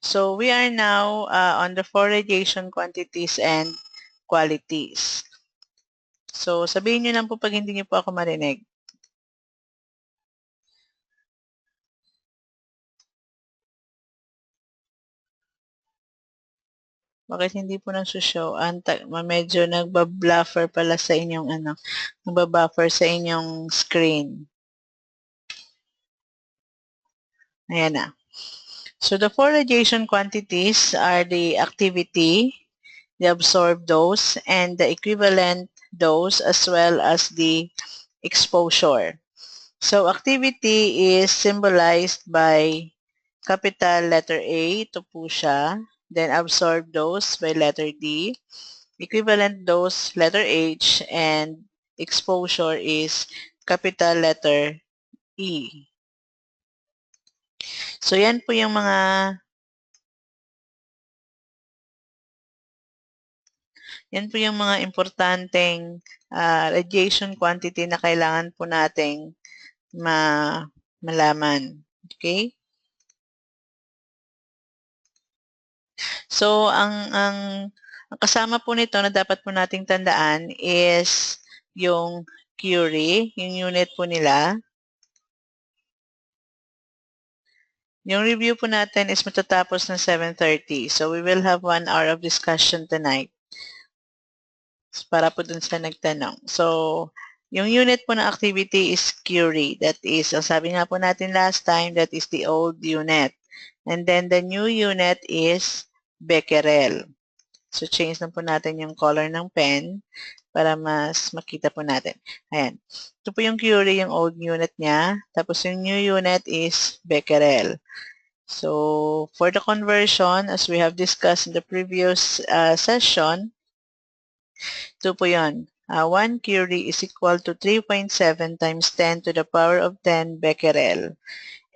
So we are now on the 4 radiation quantities and qualities. So sabihin nyo lang po pag hindi nyo po ako marinig. Bakit hindi po nagsushow? Medyo nagba-bluffer pala sa inyong nagbabuffer sa inyong screen. Ayan na. So the 4 radiation quantities are the activity, the absorbed dose, and the equivalent dose, as well as the exposure. So activity is symbolized by capital letter A, ito po siya. Then absorbed dose by letter D. Equivalent dose, letter H. And exposure is capital letter E. So yan po yung mga importanteng radiation quantity na kailangan po nating malaman. Okay? So, ang kasama po nito na dapat po nating tandaan is yung Curie, yung unit po nila. Yung review po natin is matatapos ng 7:30. So, we will have 1 hour of discussion tonight. Para po dun sa nagtanong. So, yung unit po ng activity is Curie. That is, ang sabi nga po natin last time, that is the old unit. And then the new unit is Becquerel. So, change na po natin yung color ng pen para mas makita po natin. Ayan. Ito po yung Curie, yung old unit niya. Tapos yung new unit is Becquerel. So, for the conversion, as we have discussed in the previous session, ito po yun. 1 Curie is equal to 3.7 times 10 to the power of 10 becquerel.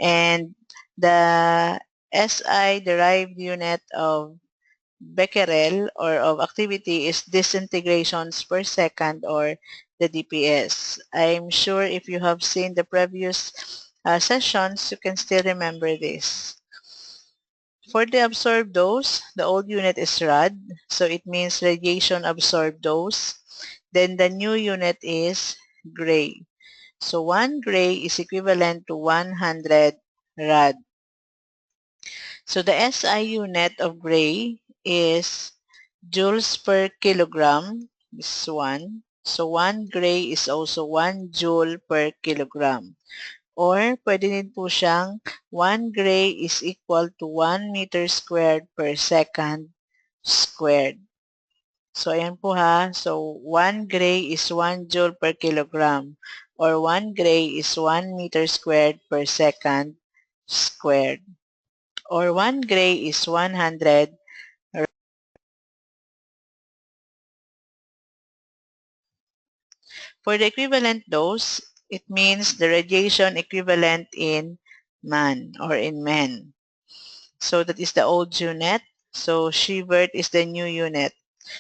And the SI derived unit of becquerel or of activity is disintegrations per second, or the DPS. I'm sure if you have seen the previous sessions, you can still remember this. For the absorbed dose, the old unit is rad, so it means radiation absorbed dose. Then the new unit is gray. So 1 gray is equivalent to 100 rad. So the SI unit of gray is joules per kilogram. This is 1. So 1 gray is also 1 joule per kilogram. Or pwede din po siyang 1 gray is equal to 1 meter squared per second squared. So, ayan po ha. So, 1 gray is 1 joule per kilogram, or 1 gray is 1 meter squared per second squared, or 1 gray is 100. For the equivalent dose, it means the radiation equivalent in man or in men. So, that is the old unit. So, sievert is the new unit.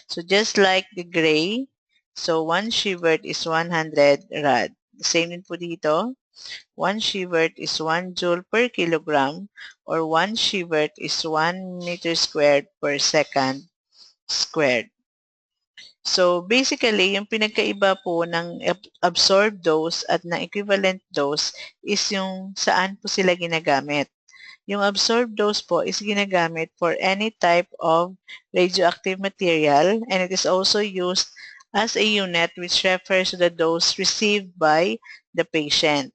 So, just like the gray, so 1 sievert is 100 rad. Same din po dito. 1 sievert is 1 joule per kilogram, or 1 sievert is 1 meter squared per second squared. So, basically, yung pinagkaiba po ng absorbed dose at ng equivalent dose is yung saan po sila ginagamit. Yung absorbed dose po is ginagamit for any type of radioactive material, and it is also used as a unit which refers to the dose received by the patient.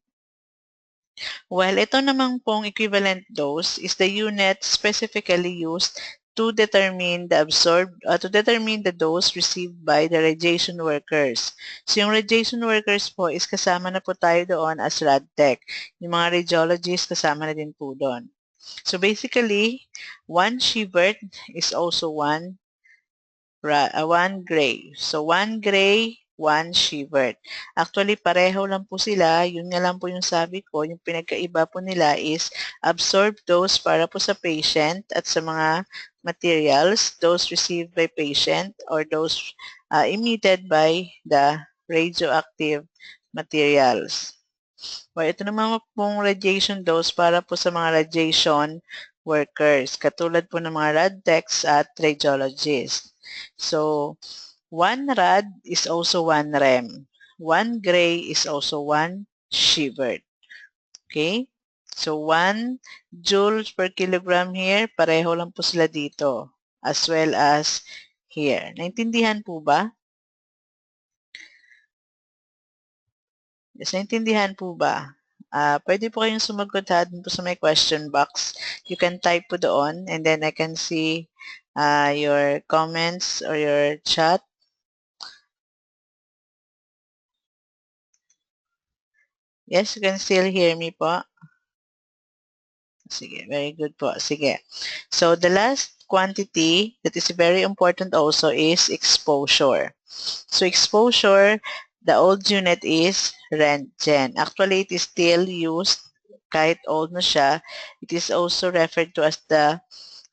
While ito namang pong equivalent dose is the unit specifically used to determine the dose received by the radiation workers. So yung radiation workers po is kasama na po tayo doon as RadTech. Yung mga radiologists kasama na din po doon. So basically, 1 sievert is also 1 gray. So 1 gray, 1 sievert. Actually, pareho lang po sila. Yun nga lang po yung sabi ko. Yung pinagkaiba po nila is absorbed dose para po sa patient at sa mga materials, dose received by patient or dose emitted by the radioactive materials. Well, ito naman pong radiation dose para po sa mga radiation workers, katulad po ng mga rad techs at radiologists. So, 1 rad is also 1 rem. 1 gray is also 1 shivered. Okay? So, 1 joules per kilogram here, pareho lang po sila dito, as well as here. Naintindihan po ba? Yes, naintindihan po ba? Pwede po kayong sumagot dun po sa may question box. You can type po doon and then I can see your comments or your chat. Yes, you can still hear me po. Sige, very good po. Sige. So, the last quantity that is very important also is exposure. So, exposure, the old unit is Rentgen. Actually, it is still used kahit old na siya. It is also referred to as the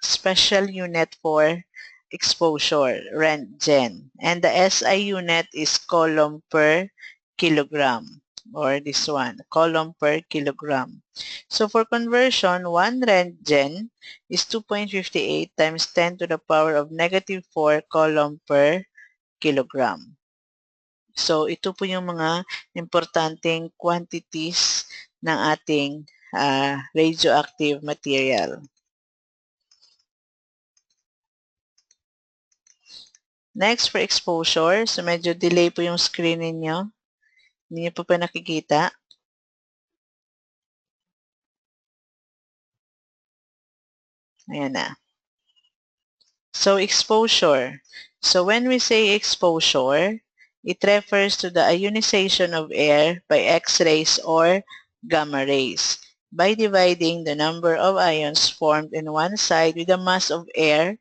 special unit for exposure, Rentgen. And the SI unit is coulomb per kilogram, or this one, coulomb per kilogram. So for conversion, 1 Rentgen is 2.58 times 10 to the power of negative 4 coulomb per kilogram. So ito po yung mga importanteng quantities ng ating radioactive material. Next, for exposure. So medyo delay po yung screen ninyo. Hindi niyo po pa nakikita. Ayan na. So, exposure. So, when we say exposure, it refers to the ionization of air by X-rays or gamma rays by dividing the number of ions formed in one side with the mass of air.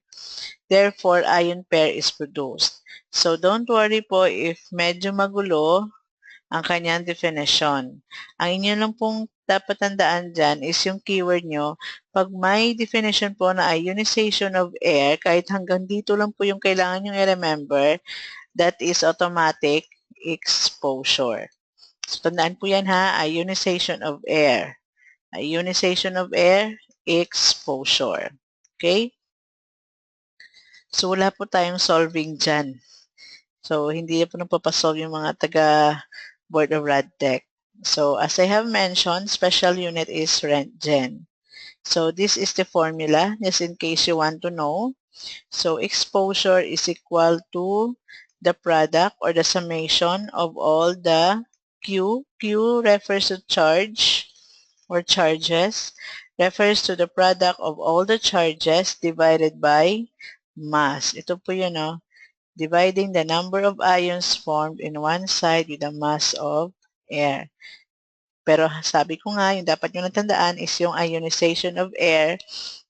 Therefore, ion pair is produced. So, don't worry po if medyo magulo ang kanyang definition. Ang inyo lang pong dapat tandaan dyan is yung keyword nyo. Pag may definition po na ionization of air, kahit hanggang dito lang po yung kailangan nyo i-remember, that is automatic exposure. So, tandaan po yan ha, ionization of air. Ionization of air, exposure. Okay? So, wala po tayong solving dyan. So, hindi po napapasolve yung mga taga Board of RadTech. So, as I have mentioned, special unit is Rentgen. So, this is the formula, just in case you want to know. So, exposure is equal to the product or the summation of all the Q. Q refers to charge or charges, refers to the product of all the charges divided by mass. Ito po yun, no? Dividing the number of ions formed in one side with the mass of air. Pero sabi ko nga, yung dapat nyo natandaan is yung ionization of air,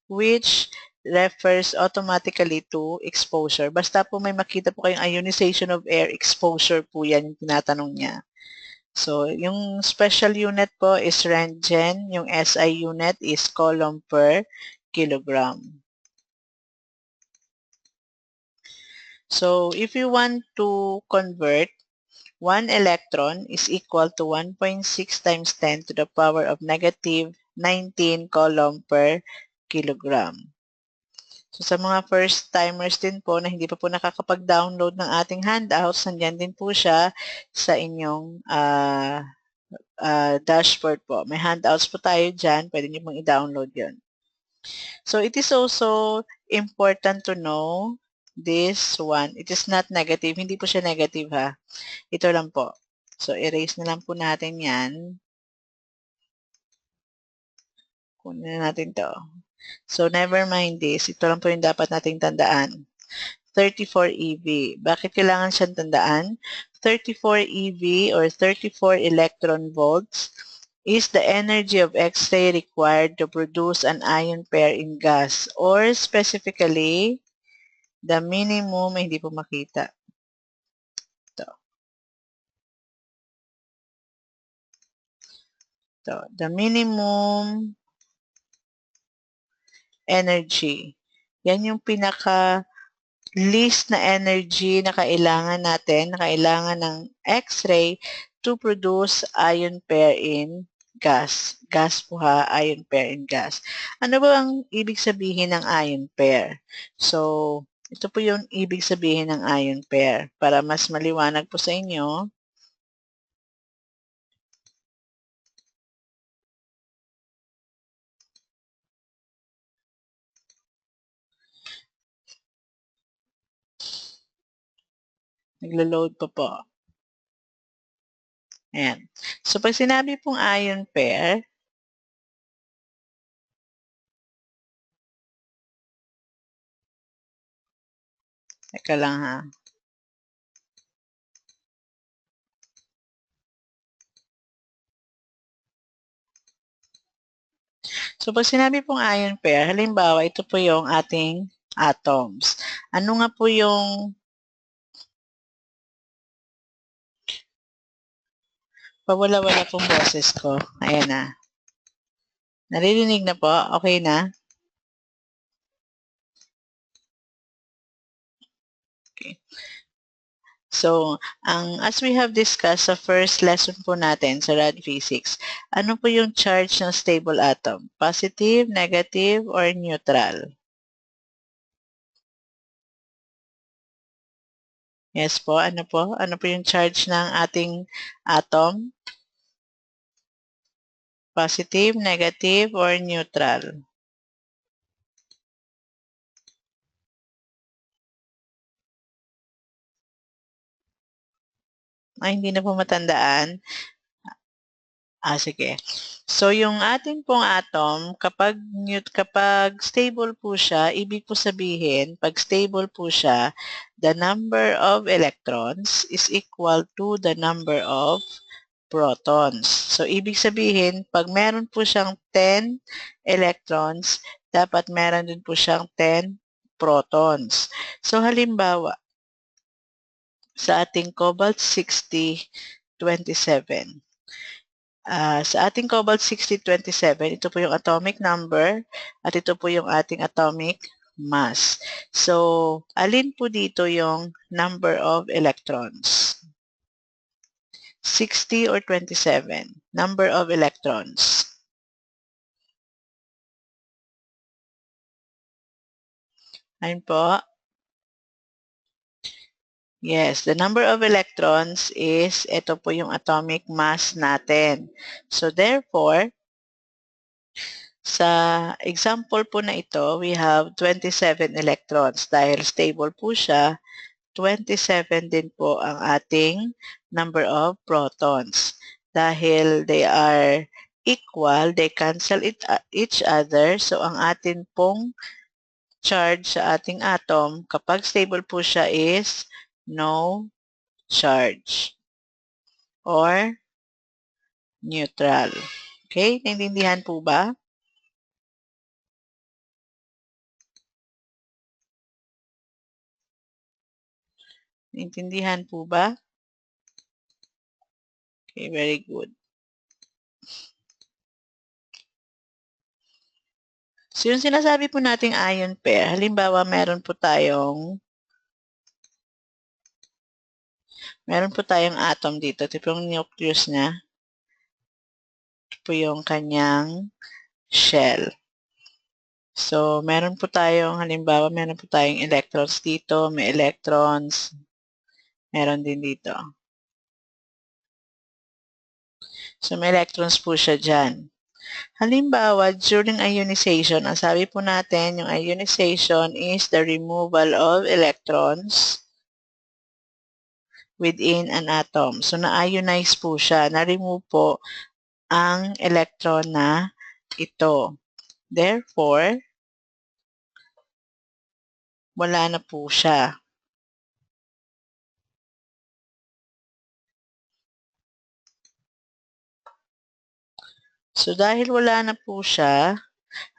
which refers automatically to exposure. Basta po may makita po kayong ionization of air, exposure po yan yung tinatanong niya. So, yung special unit po is Rentgen, yung SI unit is coulomb per kilogram. So, if you want to convert, 1 electron is equal to 1.6 times 10 to the power of negative 19 coulomb per kilogram. So, sa mga first-timers din po na hindi pa po nakakapag-download ng ating handouts, nandyan din po siya sa inyong dashboard po. May handouts po tayo dyan. Pwede nyo pong i-download yun. So, it is also important to know this one. It is not negative. Hindi po siya negative ha. Ito lang po. So, erase na lang po natin yan. Kunin na natin to. So, never mind this. Ito lang po yung dapat nating tandaan. 34 eV. Bakit kailangan siyang tandaan? 34 eV or 34 electron volts is the energy of X-ray required to produce an ion pair in gas, or specifically, the minimum, hindi po makita. Ito. Ito. The minimum energy. Yan yung pinaka least na energy na kailangan natin, na kailangan ng X-ray to produce ion pair in gas. Gas po ha, ion pair in gas. Ano ba ang ibig sabihin ng ion pair? So, ito po yung ibig sabihin ng ion pair. Para mas maliwanag po sa inyo, naglo-load pa po. Ayan. So, pag sinabi pong ion pair, teka lang ha. So, pag sinabi pong ion pair, halimbawa, ito po yung ating atoms. Ano nga po yung pawala-wala pong boses ko? Ayan na. Naririnig na po? Okay na? Okay. So, as we have discussed sa first lesson po natin sa rad physics, ano po yung charge ng stable atom? Positive, negative, or neutral? Yes po, ano po? Ano po yung charge ng ating atom? Positive, negative, or neutral? Ay, hindi na po matandaan. Sige. So, yung ating pong atom, kapag stable po siya, ibig po sabihin, pag stable po siya, the number of electrons is equal to the number of protons. So, ibig sabihin, pag meron po siyang 10 electrons, dapat meron din po siyang 10 protons. So, halimbawa, sa ating cobalt-60, 27. Sa ating cobalt-6027, ito po yung atomic number at ito po yung ating atomic mass. So, alin po dito yung number of electrons? 60 or 27? Number of electrons. Ayun po. Yes, the number of electrons is, ito po yung atomic mass natin. So, therefore, sa example po na ito, we have 27 electrons. Dahil stable po siya, 27 din po ang ating number of protons. Dahil they are equal, they cancel each other. So, ang atin pong charge sa ating atom, kapag stable po siya is no charge or neutral. Okay? Naintindihan po ba? Naintindihan po ba? Okay, very good. So, yung sinasabi po nating ion pair, halimbawa meron po tayong atom dito. Ito po yung nucleus niya. Ito po yung kanyang shell. So, meron po tayong, halimbawa, meron po tayong electrons dito. May electrons. Meron din dito. So, may electrons po siya dyan. Halimbawa, during ionization, ang sabi po natin, yung ionization is the removal of electrons within an atom. So, na-ionize po siya. Na-remove po ang electron na ito. Therefore, wala na po siya. So, dahil wala na po siya,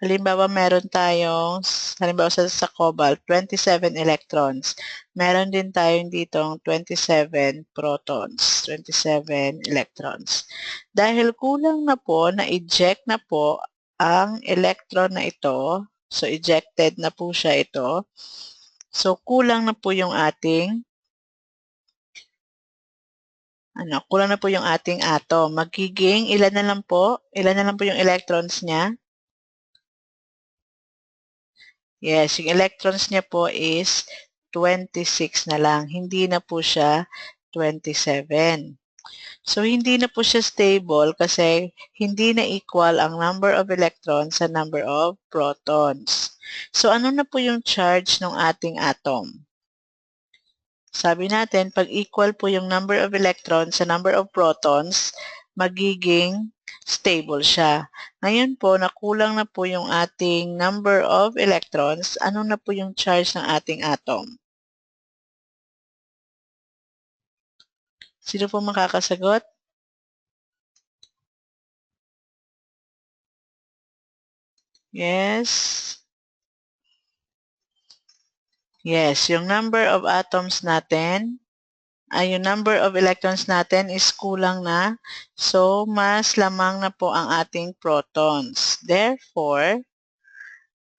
halimbawa meron tayong, halimbawa sa cobalt, 27 electrons. Meron din tayong ditong 27 protons, 27 electrons. Dahil kulang na po, na-eject na po ang electron na ito, so ejected na po siya ito, so kulang na po yung ating kulang na po yung ating atom. Magiging ilan na lang po? Ilan na lang po yung electrons niya? Yes, yung electrons niya po is 26 na lang. Hindi na po siya 27. So, hindi na po siya stable kasi hindi na equal ang number of electrons sa number of protons. So, ano na po yung charge ng ating atom? Sabi natin, pag equal po yung number of electrons sa number of protons, magiging stable siya. Ngayon po, nakulang na po yung ating number of electrons. Ano na po yung charge ng ating atom? Sino po makakasagot? Yes. Yes, yung number of atoms natin, yung number of electrons natin is kulang na. So, mas lamang na po ang ating protons. Therefore,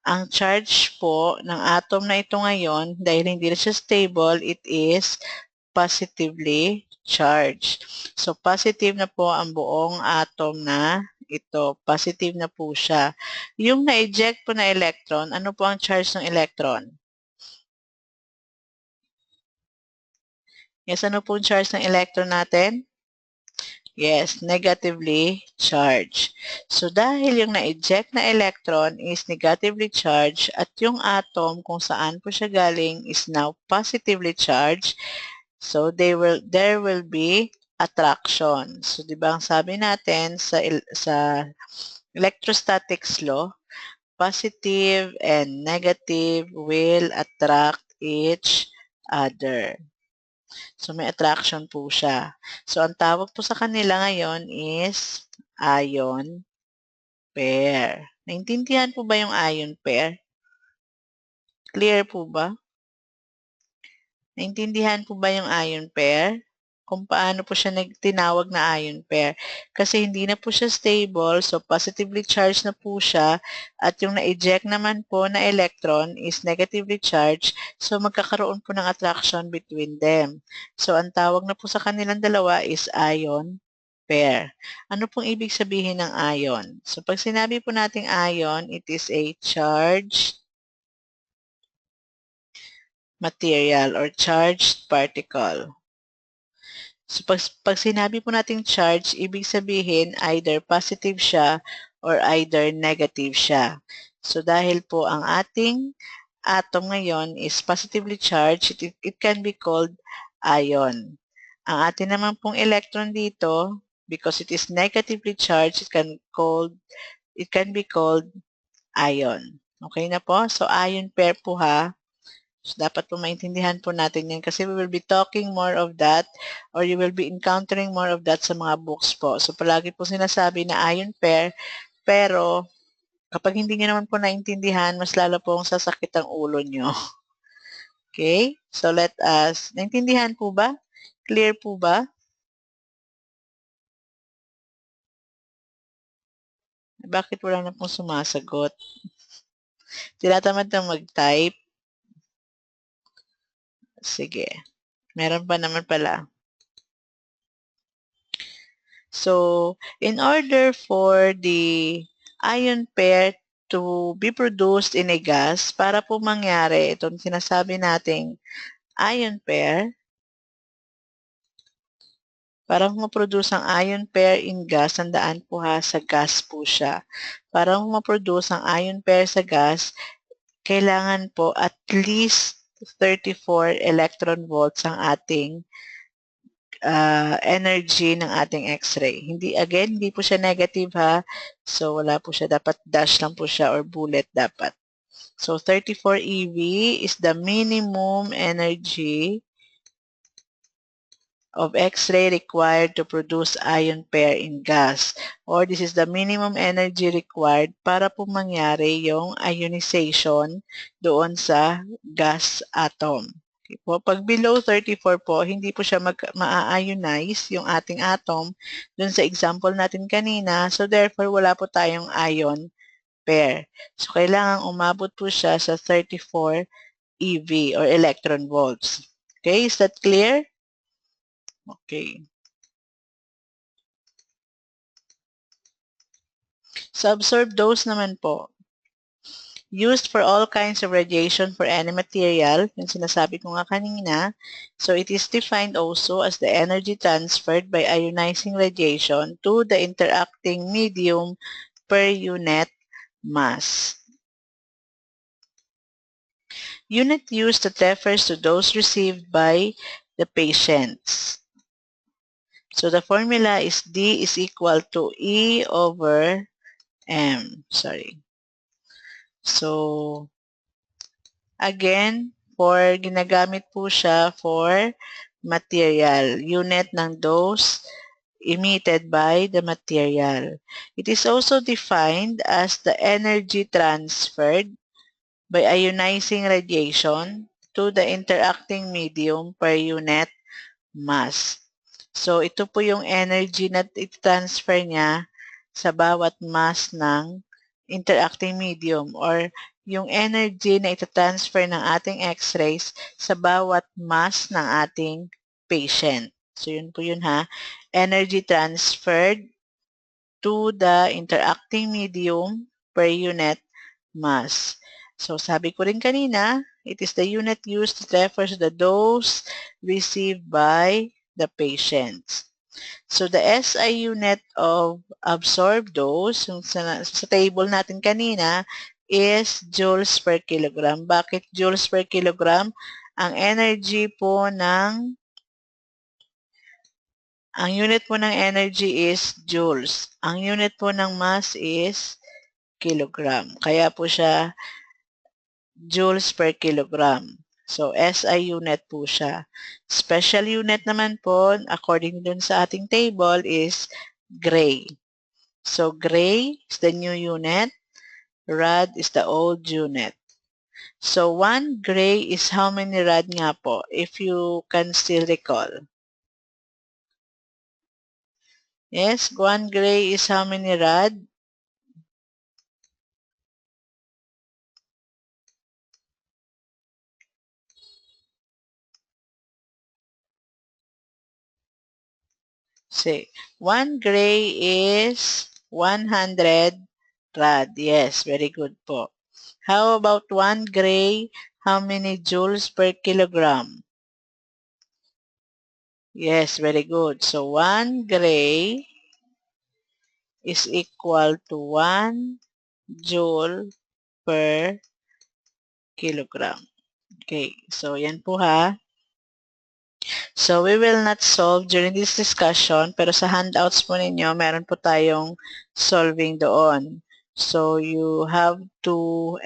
ang charge po ng atom na ito ngayon, dahil hindi na siya stable, it is positively charged. So, positive na po ang buong atom na ito. Positive na po siya. Yung na-eject po na electron, ano po ang charge ng electron? Yes, ano po ang charge ng electron natin? Yes, negatively charged. So, dahil yung na-eject na electron is negatively charged at yung atom kung saan po siya galing is now positively charged, so there will be attraction. So, di ba ang sabi natin sa electrostatics law, positive and negative will attract each other. So, may attraction po siya. So, ang tawag po sa kanila ngayon is ion pair. Naintindihan po ba yung ion pair? Clear po ba? Naintindihan po ba yung ion pair? Kung paano po siya tinawag na ion pair. Kasi hindi na po siya stable, so positively charged na po siya, at yung na-eject naman po na electron is negatively charged, so magkakaroon po ng attraction between them. So ang tawag na po sa kanilang dalawa is ion pair. Ano pong ibig sabihin ng ion? So pag sinabi po nating ion, it is a charged material or charged particle. So, pag sinabi po nating charge, ibig sabihin either positive siya or either negative siya. So, dahil po ang ating atom ngayon is positively charged, it can be called ion. Ang atin naman pong electron dito, because it is negatively charged, it can be called ion. Okay na po? So, ion pair po ha. So, dapat po maintindihan po natin yan kasi we will be talking more of that or you will be encountering more of that sa mga books po. So, palagi po sinasabi na ion pair, pero kapag hindi nyo naman po naintindihan, mas lalo pong sasakit ang ulo nyo. Okay? So, naintindihan po ba? Clear po ba? Bakit wala na pong sumasagot? Tinatamad na mag-type? Sige. Meron pa naman pala. So, in order for the ion pair to be produced in a gas, para po mangyari itong sinasabi nating ion pair, para ma-produce ang ion pair in gas, tandaan po ha, sa gas po siya. Para ma-produce ang ion pair sa gas, kailangan po at least 34 electron volts ang ating energy ng ating X-ray. Hindi po siya negative ha. So, wala po siya. Dapat dash lang po siya or bullet dapat. So, 34 eV is the minimum energy of X-ray required to produce ion pair in gas. Or this is the minimum energy required para po mangyari yung ionization doon sa gas atom. Okay po. Pag below 34 po, hindi po siya ma-ionize yung ating atom dun sa example natin kanina. So, therefore, wala po tayong ion pair. So, kailangan umabot po siya sa 34 eV or electron volts. Okay, is that clear? Okay. Sa absorbed dose naman po, used for all kinds of radiation for any material, yung sinasabi ko nga kanina. So it is defined also as the energy transferred by ionizing radiation to the interacting medium per unit mass. Unit used that refers to dose received by the patients. So the formula is D is equal to E over M. Sorry. So, again, ginagamit po siya for material, unit ng dose emitted by the material. It is also defined as the energy transferred by ionizing radiation to the interacting medium per unit mass. So, ito po yung energy na i-transfer niya sa bawat mass ng interacting medium or yung energy na ita-transfer ng ating x-rays sa bawat mass ng ating patient. So, yun po yun ha. Energy transferred to the interacting medium per unit mass. So, sabi ko rin kanina, it is the unit used that refers to the dose received by the patients. So, the SI unit of absorbed dose, yung sa table natin kanina, is joules per kilogram. Bakit joules per kilogram? Ang energy po ang unit po ng energy is joules. Ang unit po ng mass is kilogram. Kaya po siya joules per kilogram. So, SI unit po siya. Special unit naman po, according dun sa ating table, is gray. So, gray is the new unit. Rad is the old unit. So, 1 gray is how many rad nga po, if you can still recall? Yes, 1 gray is how many rad? Say, 1 gray is 100 rad. Yes, very good po. How about 1 gray? How many joules per kilogram? Yes, very good. So, 1 gray is equal to 1 joule per kilogram. Okay, so yan po ha. So, we will not solve during this discussion, pero sa handouts po ninyo, meron po tayong solving doon. So, you have to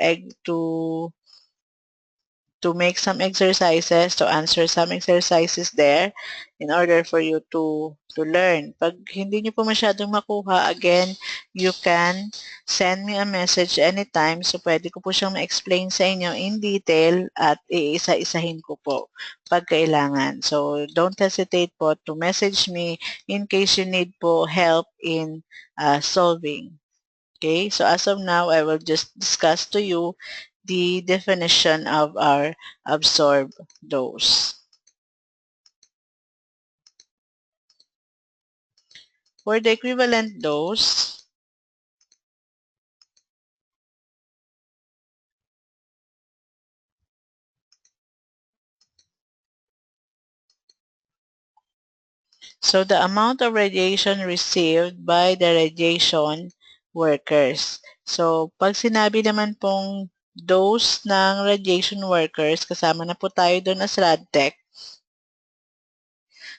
make some exercises, to answer some exercises there in order for you to learn. Pag hindi nyo po masyadong makuha, again, you can send me a message anytime. So, pwede ko po siyang ma-explain sa inyo in detail at iisa-isahin ko po pag kailangan. So, don't hesitate po to message me in case you need po help in solving. Okay, so as of now, I will just discuss to you the definition of our absorbed dose. For the equivalent dose, so the amount of radiation received by the radiation workers. So, pag sinabi naman pong dose ng radiation workers, kasama na po tayo doon as RadTech.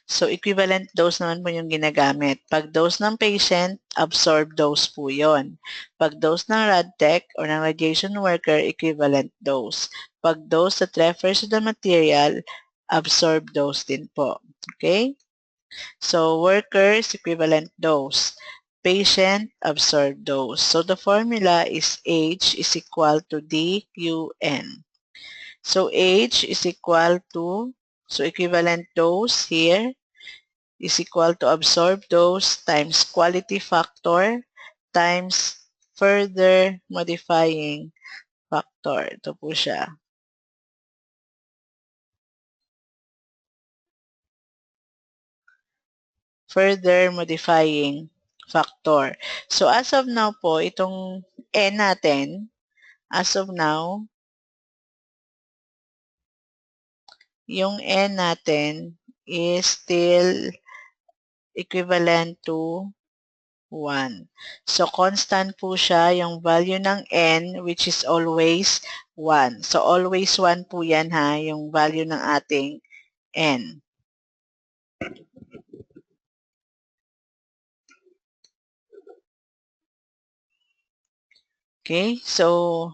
So, equivalent dose naman po yung ginagamit. Pag dose ng patient, absorbed dose po yon. Pag dose ng RadTech or ng radiation worker, equivalent dose. Pag dose that refers to the material, absorbed dose din po. Okay? So, workers, equivalent dose. Patient, absorbed dose. So, the formula is H is equal to DQN. So, H is equal to, so equivalent dose here is equal to absorbed dose times quality factor times further modifying factor. Ito po siya. Further modifying factor. So, as of now po, itong N natin, as of now, yung N natin is still equivalent to 1. So, constant po siya yung value ng N, which is always 1. So, always 1 po yan ha, yung value ng ating N. Okay, so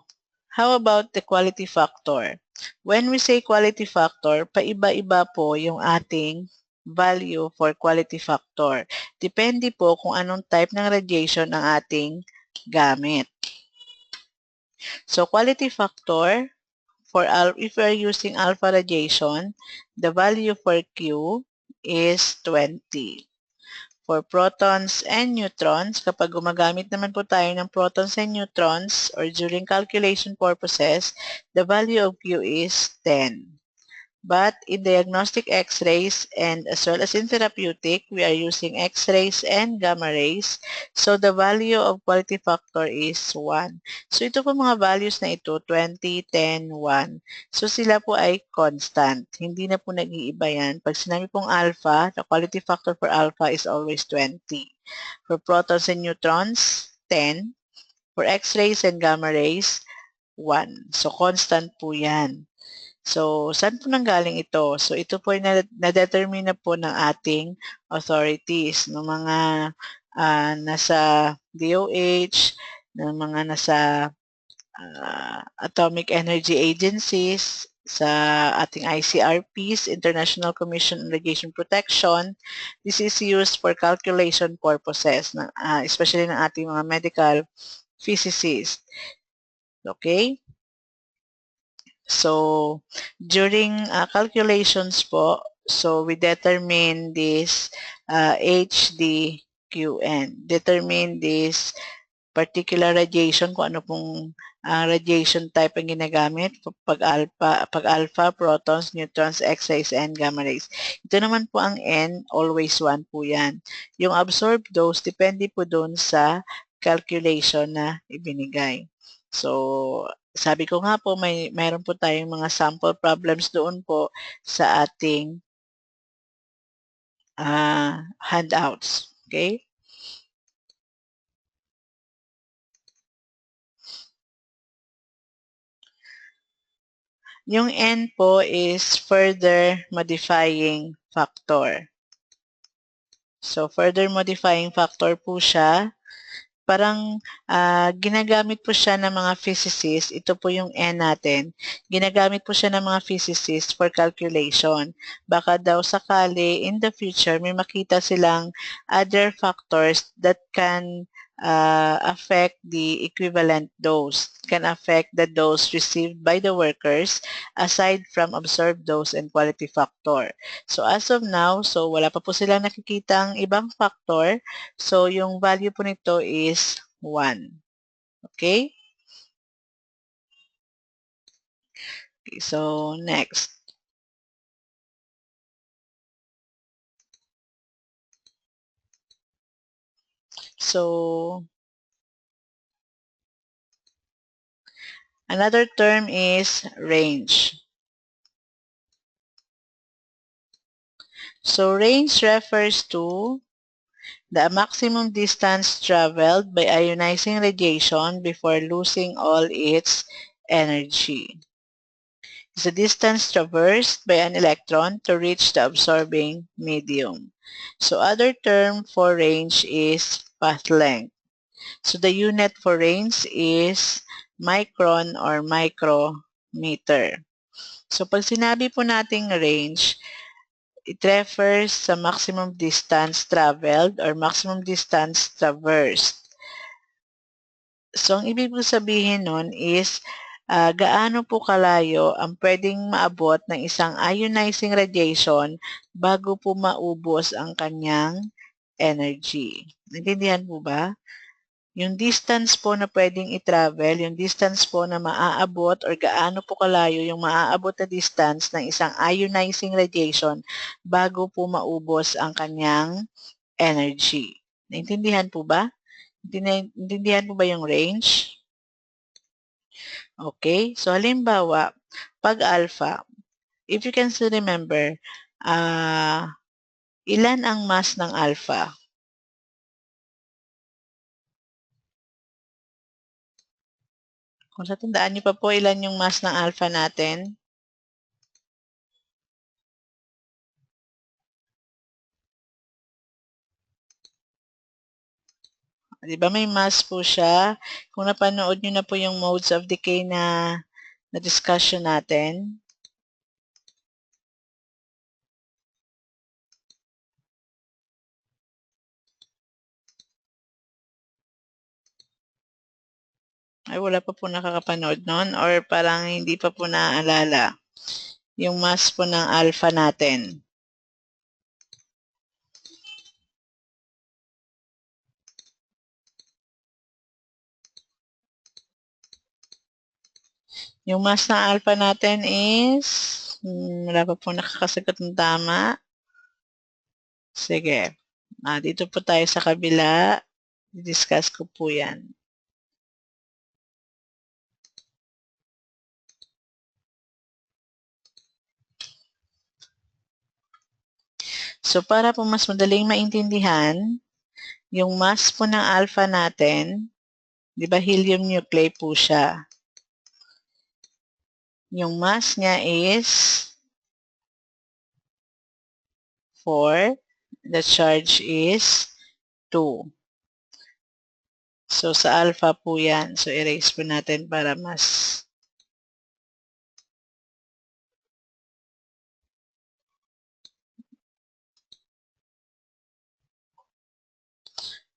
how about the quality factor? When we say quality factor, paiba-iba po yung ating value for quality factor. Depende po kung anong type ng radiation ang ating gamit. So, quality factor, if we are using alpha radiation, the value for Q is 20. For protons and neutrons, kapag gumagamit naman po tayo ng protons and neutrons or during calculation purposes, the value of Q is 10. But in diagnostic X-rays and as well as in therapeutic, we are using X-rays and gamma rays. So the value of quality factor is 1. So ito po mga values na ito, 20, 10, 1. So sila po ay constant. Hindi na po nag-iiba yan. Pag sinabi pong alpha, the quality factor for alpha is always 20. For protons and neutrons, 10. For X-rays and gamma rays, 1. So constant po yan. So, saan po nanggaling ito? So, ito po ay na-determine na po ng ating authorities, ng mga nasa DOH, ng mga nasa Atomic Energy Agencies, sa ating ICRPs, International Commission on Radiation Protection. This is used for calculation purposes, especially ng ating mga medical physicists. Okay? So, during calculations po, so we determine this HDQN. Determine this particular radiation, kung ano pong radiation type ang ginagamit pag alpha, protons, neutrons, X-rays, and gamma rays. Ito naman po ang N, always 1 po yan. Yung absorbed dose, depende po doon sa calculation na ibinigay. So, sabi ko nga po, mayroon po tayong mga sample problems doon po sa ating handouts. Okay? Yung N po is further modifying factor. So, further modifying factor po siya. Parang ginagamit po siya ng mga physicists. Ito po yung N natin. Ginagamit po siya ng mga physicists for calculation. Baka daw sakali in the future may makita silang other factors that can affect the equivalent dose, can affect the dose received by the workers aside from absorbed dose and quality factor. So as of now, so wala pa po silang nakikitang ibang factor. So yung value po nito is 1. Okay? Okay, so next. So another term is range. So range refers to the maximum distance traveled by ionizing radiation before losing all its energy. It's the distance traversed by an electron to reach the absorbing medium. So other term for range is path length. So the unit for range is micron or micrometer. So pag sinabi po nating range, it refers sa maximum distance traveled or maximum distance traversed. So, ang ibig sabihin nun is gaano po kalayo ang pwedeng maabot ng isang ionizing radiation bago po maubos ang kanyang energy. Naintindihan po ba? Yung distance po na pwedeng i-travel, yung distance po na maaabot or gaano po kalayo yung maaabot na distance ng isang ionizing radiation bago po maubos ang kanyang energy. Naintindihan po ba? Naintindihan po ba yung range? Okay? So, halimbawa, pag alpha, if you can still remember, ilan ang mass ng alpha? Kung sa tandaan niyo pa po, ilan yung mass ng alpha natin? Di ba may mass po siya? Kung napanood niyo na po yung modes of decay na discussion natin, ay wala pa po nakakapanood nun or parang hindi pa po naaalala yung mass po ng alpha natin. Yung mass ng alpha natin is, wala pa po nakakasagot ng tama. Sige. Dito po tayo sa kabila. I-discuss ko po yan. So, para po mas madaling maintindihan, yung mass po ng alpha natin, di ba helium nuclei po siya. Yung mass niya is 4. The charge is 2. So, sa alpha po yan. So, erase po natin para mas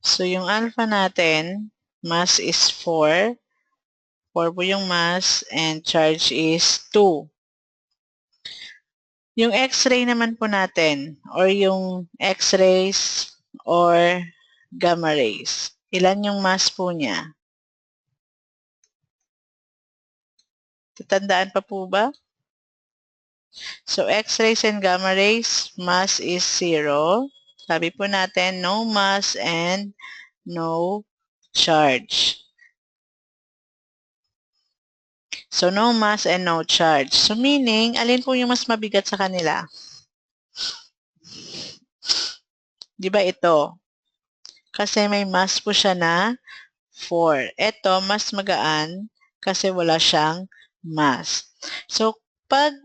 so, yung alpha natin, mass is 4. 4 po yung mass and charge is 2. Yung X-ray naman po natin or yung X-rays or gamma rays, ilan yung mass po niya? Tatandaan pa po ba? So, X-rays and gamma rays, mass is 0. Sabi po natin, no mass and no charge. So, no mass and no charge. So, meaning, alin po yung mas mabigat sa kanila? Di ba ito? Kasi may mass po siya na 4. Ito, mas magaan kasi wala siyang mass. So, pag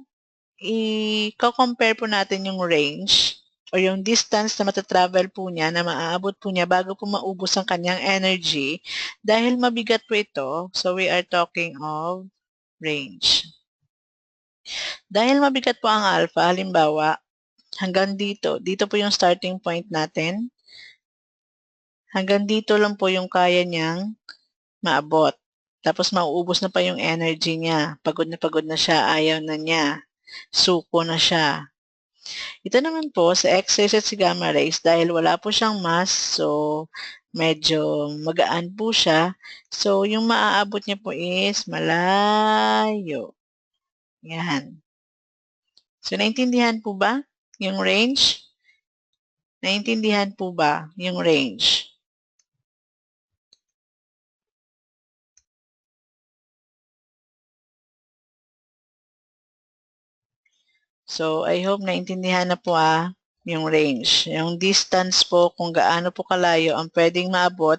i-compare po natin yung range o yung distance na matatravel po niya, na maaabot po niya bago po maubos ang kanyang energy, dahil mabigat po ito, so we are talking of range. Dahil mabigat po ang alpha, halimbawa, hanggang dito po yung starting point natin, hanggang dito lang po yung kaya niyang maabot. Tapos mauubos na pa yung energy niya. Pagod na siya, ayaw na niya. Suko na siya. Ito naman po, sa X-rays at sa gamma rays, dahil wala po siyang mass, so medyo magaan po siya. So, yung maaabot niya po is malayo. Yan. So, naintindihan po ba yung range? Naintindihan po ba yung range? So, I hope naintindihan na po yung range. Yung distance po kung gaano po kalayo ang pwedeng maabot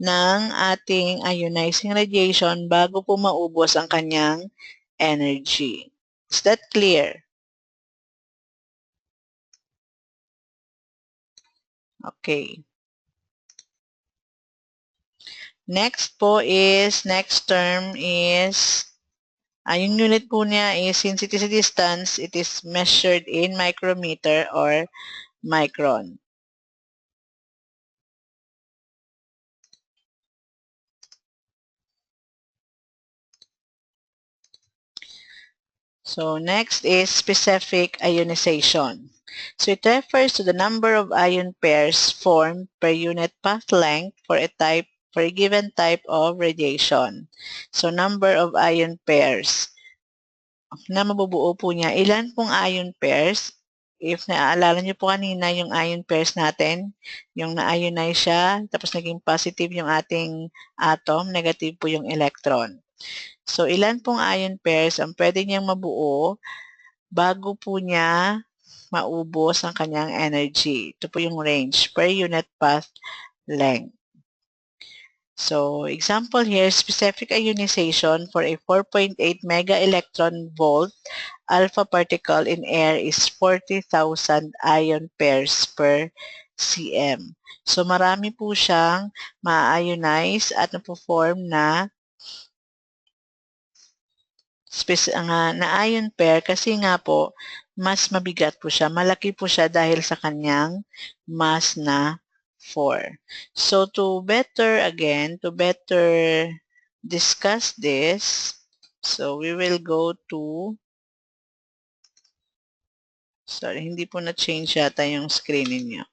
ng ating ionizing radiation bago po maubos ang kanyang energy. Is that clear? Okay. Next term is, yung unit po niya is, since it is a distance, it is measured in micrometer or micron. So, next is specific ionization. So, it refers to the number of ion pairs formed per unit path length for a given type of radiation. So, number of ion pairs na mabubuo po niya. Ilan pong ion pairs? if naaalala niyo po kanina yung ion pairs natin, yung na-ionize siya, tapos naging positive yung ating atom, negative po yung electron. So, ilan pong ion pairs ang pwede niyang mabuo bago po niya maubos ang kanyang energy. Ito po yung range per unit path length. So, example here, specific ionization for a 4.8 mega electron volt alpha particle in air is 40,000 ion pairs per cm. So, marami po siyang ma-ionize at napo-form na ion pair kasi nga po, mas mabigat po siya. Malaki po siya dahil sa kanyang mass na 4. So, to better discuss this, so we will go to, sorry, hindi po na-change yata yung screen ninyo.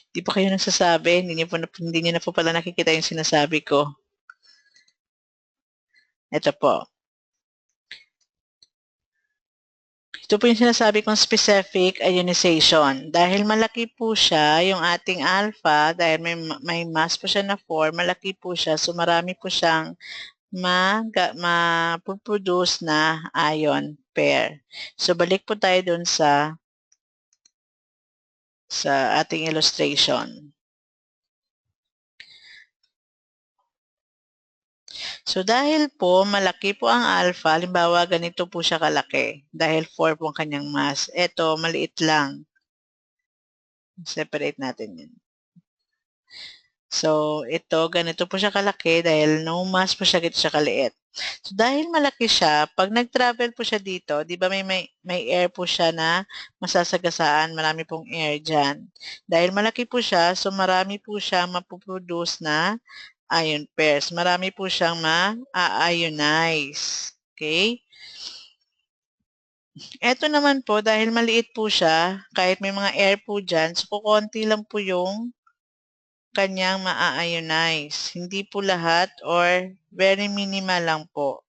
Di pa kayo nagsasabi, hindi niyo na po pala nakikita yung sinasabi ko. Ito po. Ito po yung sinasabi kong specific ionization. Dahil malaki po siya, yung ating alpha, dahil may mass po siya na 4, malaki po siya, so marami po siyang ma-produce na ion pair. So, balik po tayo dun sa ating illustration. So, dahil po malaki po ang alpha, halimbawa ganito po siya kalaki, dahil 4 po ang kanyang mass. Ito, maliit lang. Separate natin yun. So, ito, ganito po siya kalaki dahil no mass po siya, ganito siya kaliit. So, dahil malaki siya, pag nag-travel po siya dito, di ba may air po siya na masasagasaan, marami pong air dyan. Dahil malaki po siya, so marami po siya mapuproduce na ion pairs. Marami po siyang ma-ionize. Okay? Ito naman po, dahil maliit po siya, kahit may mga air po dyan, so kukunti lang po yung kanyang ma-ionize. Hindi po lahat or very minimal lang po.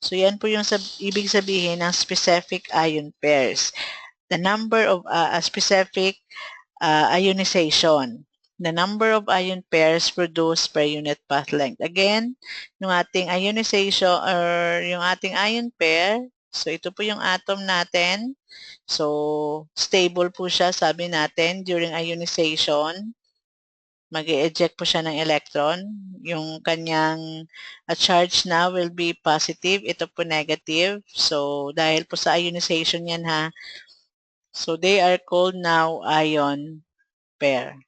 So, yan po yung ibig sabihin ng specific ion pairs. The number of specific ionization. The number of ion pairs produced per unit path length. Again, yung ating ionization or yung ating ion pair, so ito po yung atom natin. So, stable po siya, sabi natin, during ionization. Mag-eject po siya ng electron. Yung kanyang charge na will be positive. Ito po negative. So, dahil po sa ionization yan ha. So, they are called now ion pair.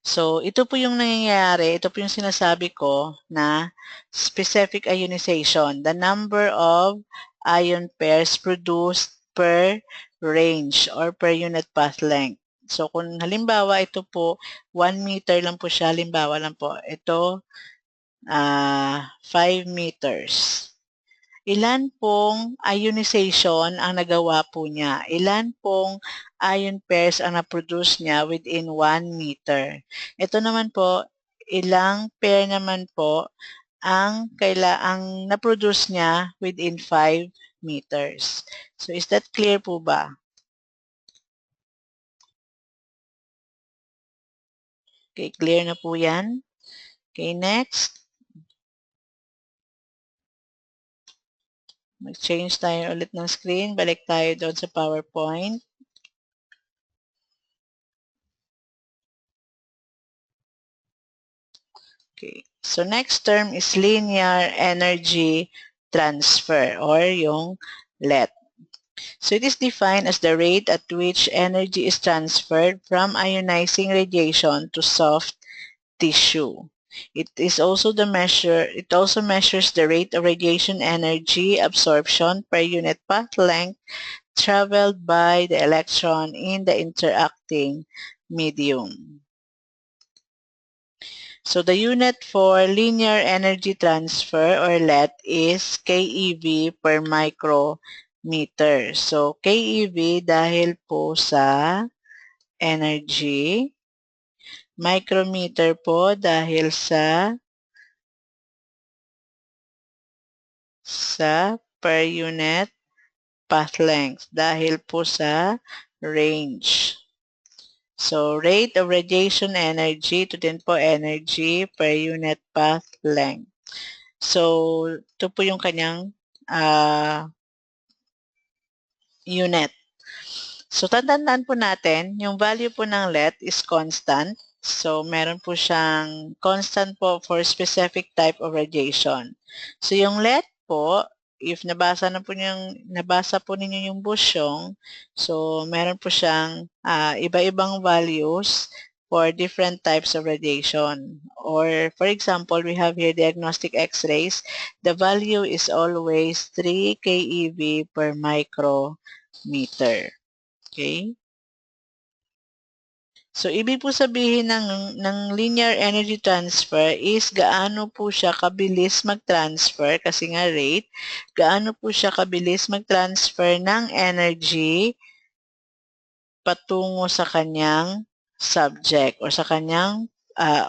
So, ito po yung nangyayari. Ito po yung sinasabi ko na specific ionization. The number of ion pairs produced per range or per unit path length. So, kung halimbawa ito po, 1 meter lang po siya, halimbawa lang po, ito 5 meters. Ilan pong ionization ang nagawa po niya? Ilan pong ion pairs ang na-produce niya within 1 meter? Ito naman po, ilang pair naman po ang na-produce niya within 5 meters. So, is that clear po ba? Okay, clear na po yan. Okay, next. Mag-change tayo ulit ng screen. Balik tayo doon sa PowerPoint. Okay. So, next term is linear energy transfer or yung LET. So, it is defined as the rate at which energy is transferred from ionizing radiation to soft tissue. It also measures the rate of radiation energy absorption per unit path length traveled by the electron in the interacting medium. So the unit for linear energy transfer or LET is keV per micrometer. So keV dahil po sa energy Micrometer po dahil sa per unit path length. Dahil po sa range. So, rate of radiation energy, ito din po energy per unit path length. So, ito po yung kanyang unit. So, tandaan po natin, yung value po ng let is constant. So, meron po siyang constant po for specific type of radiation. So, yung let po, if nabasa po ninyo yung busyong, so, meron po siyang iba-ibang values for different types of radiation. Or, for example, we have here diagnostic X-rays. The value is always 3 keV per micrometer. Okay? So, ibig po sabihin ng linear energy transfer is gaano po siya kabilis mag-transfer, kasi nga rate, gaano po siya kabilis mag-transfer ng energy patungo sa kanyang subject or sa kanyang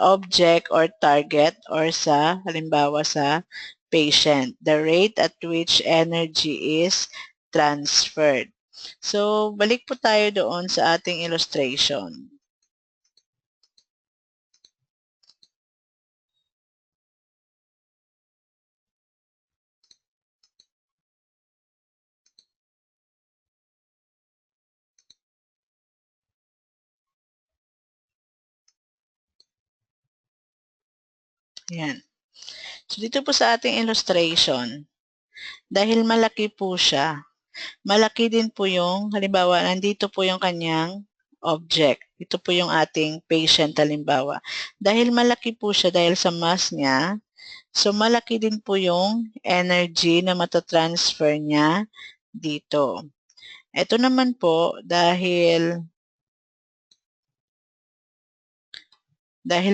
object or target or sa, halimbawa sa patient. The rate at which energy is transferred. So, balik po tayo doon sa ating illustration. Yan. So, dito po sa ating illustration, dahil malaki po siya, malaki din po yung, halimbawa, nandito po yung kanyang object. Ito po yung ating patient, halimbawa. Dahil malaki po siya, dahil sa mass niya, so malaki din po yung energy na matatransfer niya dito. Ito naman po, dahil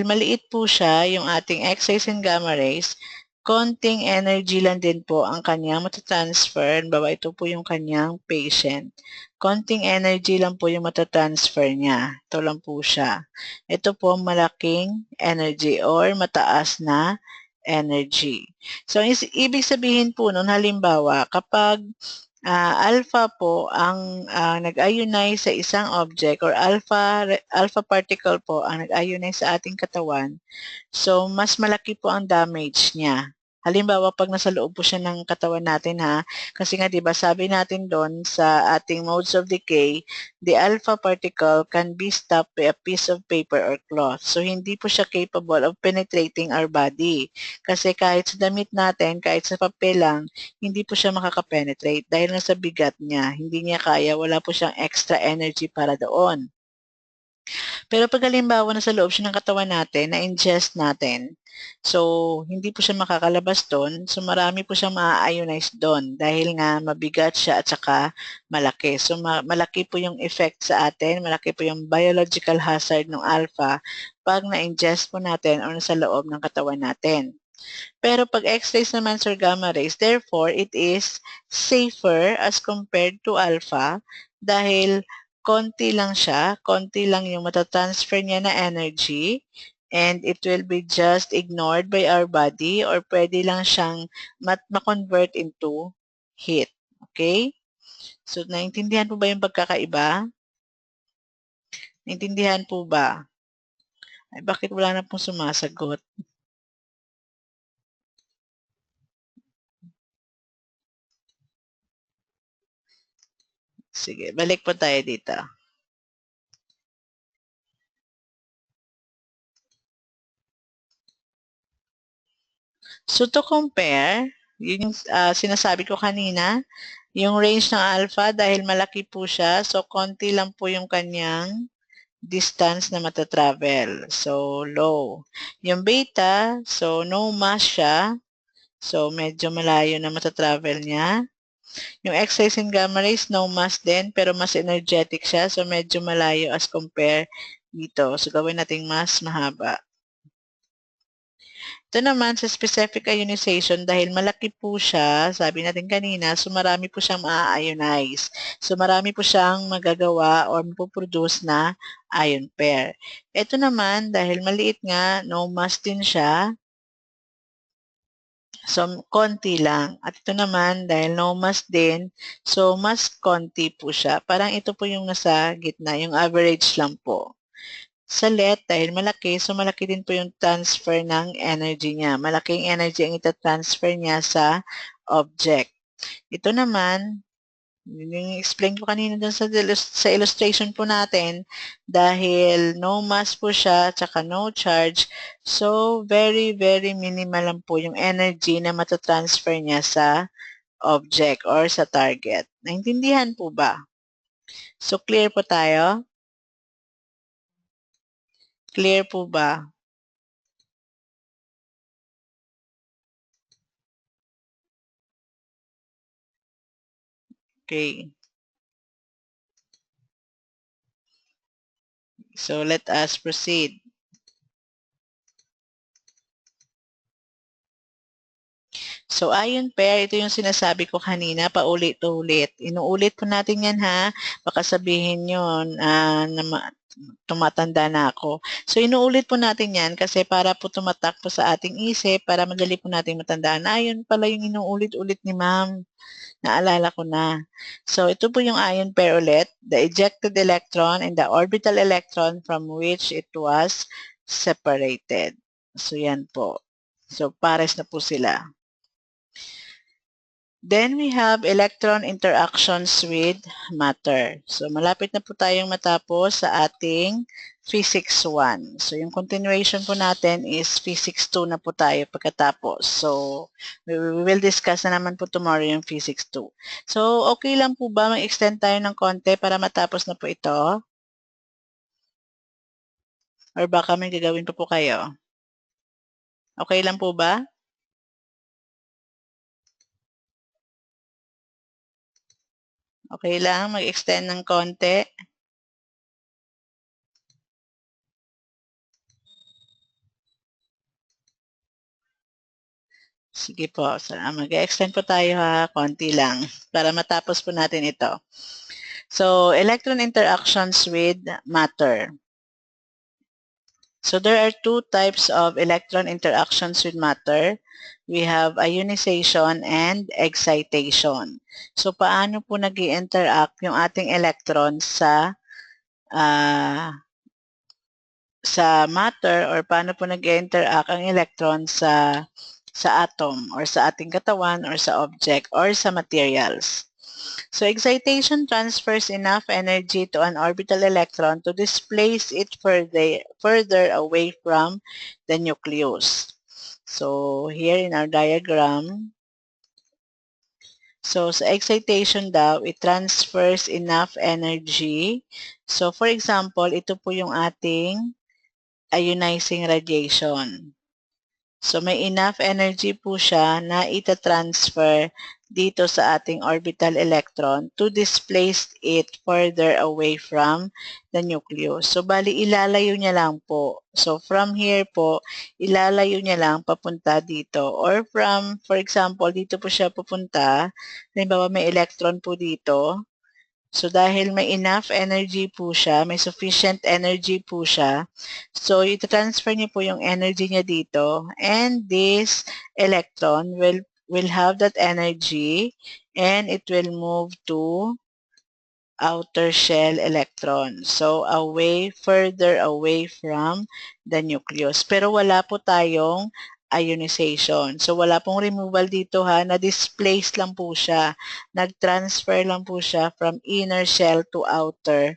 maliit po siya, yung ating X-rays and gamma rays, konting energy lang din po ang kanyang matatransfer. Bawa ito po yung kanyang patient. Konting energy lang po yung matatransfer niya. Ito lang po siya. Ito po malaking energy or mataas na energy. So, ibig sabihin po nun, halimbawa, kapag alpha po ang nag-ionize sa isang object or alpha particle po ang nag-ionize sa ating katawan, so mas malaki po ang damage niya. Halimbawa, pag nasa loob po siya ng katawan natin kasi nga 'di ba sabi natin doon sa ating modes of decay, the alpha particle can be stopped by a piece of paper or cloth. So hindi po siya capable of penetrating our body. Kasi kahit sa damit natin, kahit sa papel lang, hindi po siya makaka-penetrate dahil nga sa bigat niya. Hindi niya kaya, wala po siyang extra energy para doon. Pero pag halimbawa nasa loob siya ng katawan natin, na-ingest natin, so hindi po siya makakalabas doon, so marami po siyang maa-ionize doon dahil nga mabigat siya at saka malaki. So malaki po yung effect sa atin, malaki po yung biological hazard ng alpha pag na-ingest po natin o nasa loob ng katawan natin. Pero pag X-rays naman or gamma rays, therefore, it is safer as compared to alpha dahil konti lang siya, konti lang yung matatransfer niya na energy and it will be just ignored by our body or pwede lang siyang ma-convert into heat. Okay? So, naintindihan po ba yung pagkakaiba? Naintindihan po ba? Ay, bakit wala na pong sumasagot? Sige, balik po tayo dito. So to compare, yun yung sinasabi ko kanina, yung range ng alpha dahil malaki po siya, so konti lang po yung kanyang distance na matatravel. So low. Yung beta, so no mass siya, so medyo malayo na matatravel niya. Yung X-rays and gamma rays, no mass din, pero mas energetic siya, so medyo malayo as compare dito. So gawin nating mas mahaba. Ito naman sa specific ionization, dahil malaki po siya, sabi natin kanina, so marami po siyang maa-ionize. So marami po siyang magagawa or mapoproduce na ion pair. Ito naman, dahil maliit nga, no mass din siya, so konti lang. At ito naman, dahil no mass din, so mas konti po siya. Parang ito po yung nasa gitna, yung average lang po. Sa LED, dahil malaki, so malaki din po yung transfer ng energy niya. Malaking energy ang ita-transfer niya sa object. Ito naman, yung explain ko kanina dun sa illustration po natin, dahil no mass po siya, tsaka no charge, so very, very minimal lang po yung energy na matatransfer niya sa object or sa target. Naintindihan po ba? So, clear po tayo? Clear po ba? Okay. So, let us proceed. So, ion pair, ito yung sinasabi ko kanina, paulit-ulit. Inuulit po natin yan ha. Baka sabihin yun na tumatanda na ako. So, inuulit po natin yan kasi para po tumatak po sa ating isip, para madali po natin matandaan. Yun pala yung inuulit-ulit ni ma'am. Naalala ko na. So, ito po yung ion pair ulit. The ejected electron and the orbital electron from which it was separated. So, yan po. So, pares na po sila. Then we have electron interactions with matter. So malapit na po tayong matapos sa ating Physics 1. So yung continuation po natin is Physics 2 na po tayo pagkatapos. So we will discuss na naman po tomorrow yung Physics 2. So okay lang po ba mag-extend tayo ng konti para matapos na po ito? Or baka may gagawin pa po kayo? Okay lang po ba? Okay lang mag-extend ng konti? Sige po, mag-extend po tayo ha, konti lang, para matapos po natin ito. So, electron interactions with matter. So, there are two types of electron interactions with matter. We have ionization and excitation. So, paano po nag-interact yung ating electron sa matter, or paano po nag-interact ang electron sa atom or sa ating katawan or sa object or sa materials. So excitation transfers enough energy to an orbital electron to displace it further away from the nucleus. So here in our diagram, so sa excitation daw, it transfers enough energy. So for example, ito po yung ating ionizing radiation. So may enough energy po siya na ita-transfer dito sa ating orbital electron to displace it further away from the nucleus. So bali ilalayo niya lang po. So from here po, ilalayo niya lang papunta dito. Or from, for example, dito po siya pupunta. Halimbawa may electron po dito. So, dahil may enough energy po siya, may sufficient energy po siya, so ita-transfer niyo po yung energy niya dito, and this electron will have that energy and it will move to outer shell electron. So, further away from the nucleus. Pero wala po tayong ionization. So, wala pong removal dito ha. Na-displace lang po siya. Nag-transfer lang po siya from inner shell to outer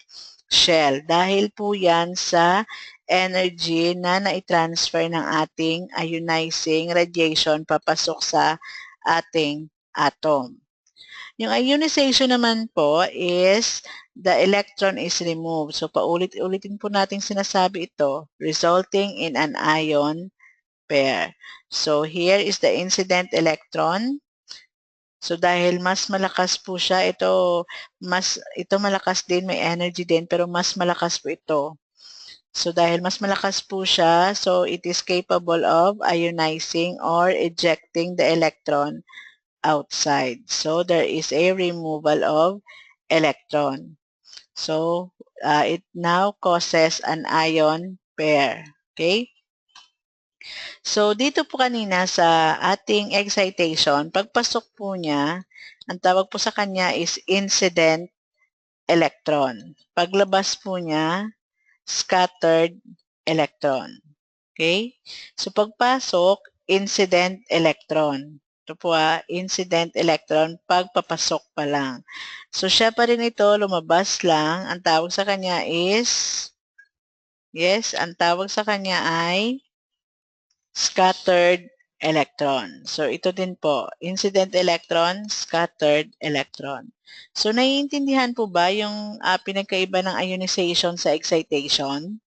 shell. Dahil po yan sa energy na na-transfer ng ating ionizing radiation papasok sa ating atom. Yung ionization naman po is the electron is removed. So, paulit-ulitin po natin sinasabi ito, resulting in an ion pair. So, here is the incident electron. So, dahil mas malakas po siya, ito malakas din, may energy din, pero mas malakas po ito. So, dahil mas malakas po siya, so it is capable of ionizing or ejecting the electron outside. So, there is a removal of electron. So, it now causes an ion pair. Okay? So, dito po kanina sa ating excitation, pagpasok po niya, ang tawag po sa kanya is incident electron. Paglabas po niya, scattered electron. Okay? So, pagpasok, incident electron. Ito po incident electron, pagpapasok pa lang. So, siya pa rin ito, lumabas lang. Ang tawag sa kanya is, ang tawag sa kanya ay scattered electron. So, ito din po, incident electron, scattered electron. So, naiintindihan po ba yung pinagkaiba ng ionization sa excitation?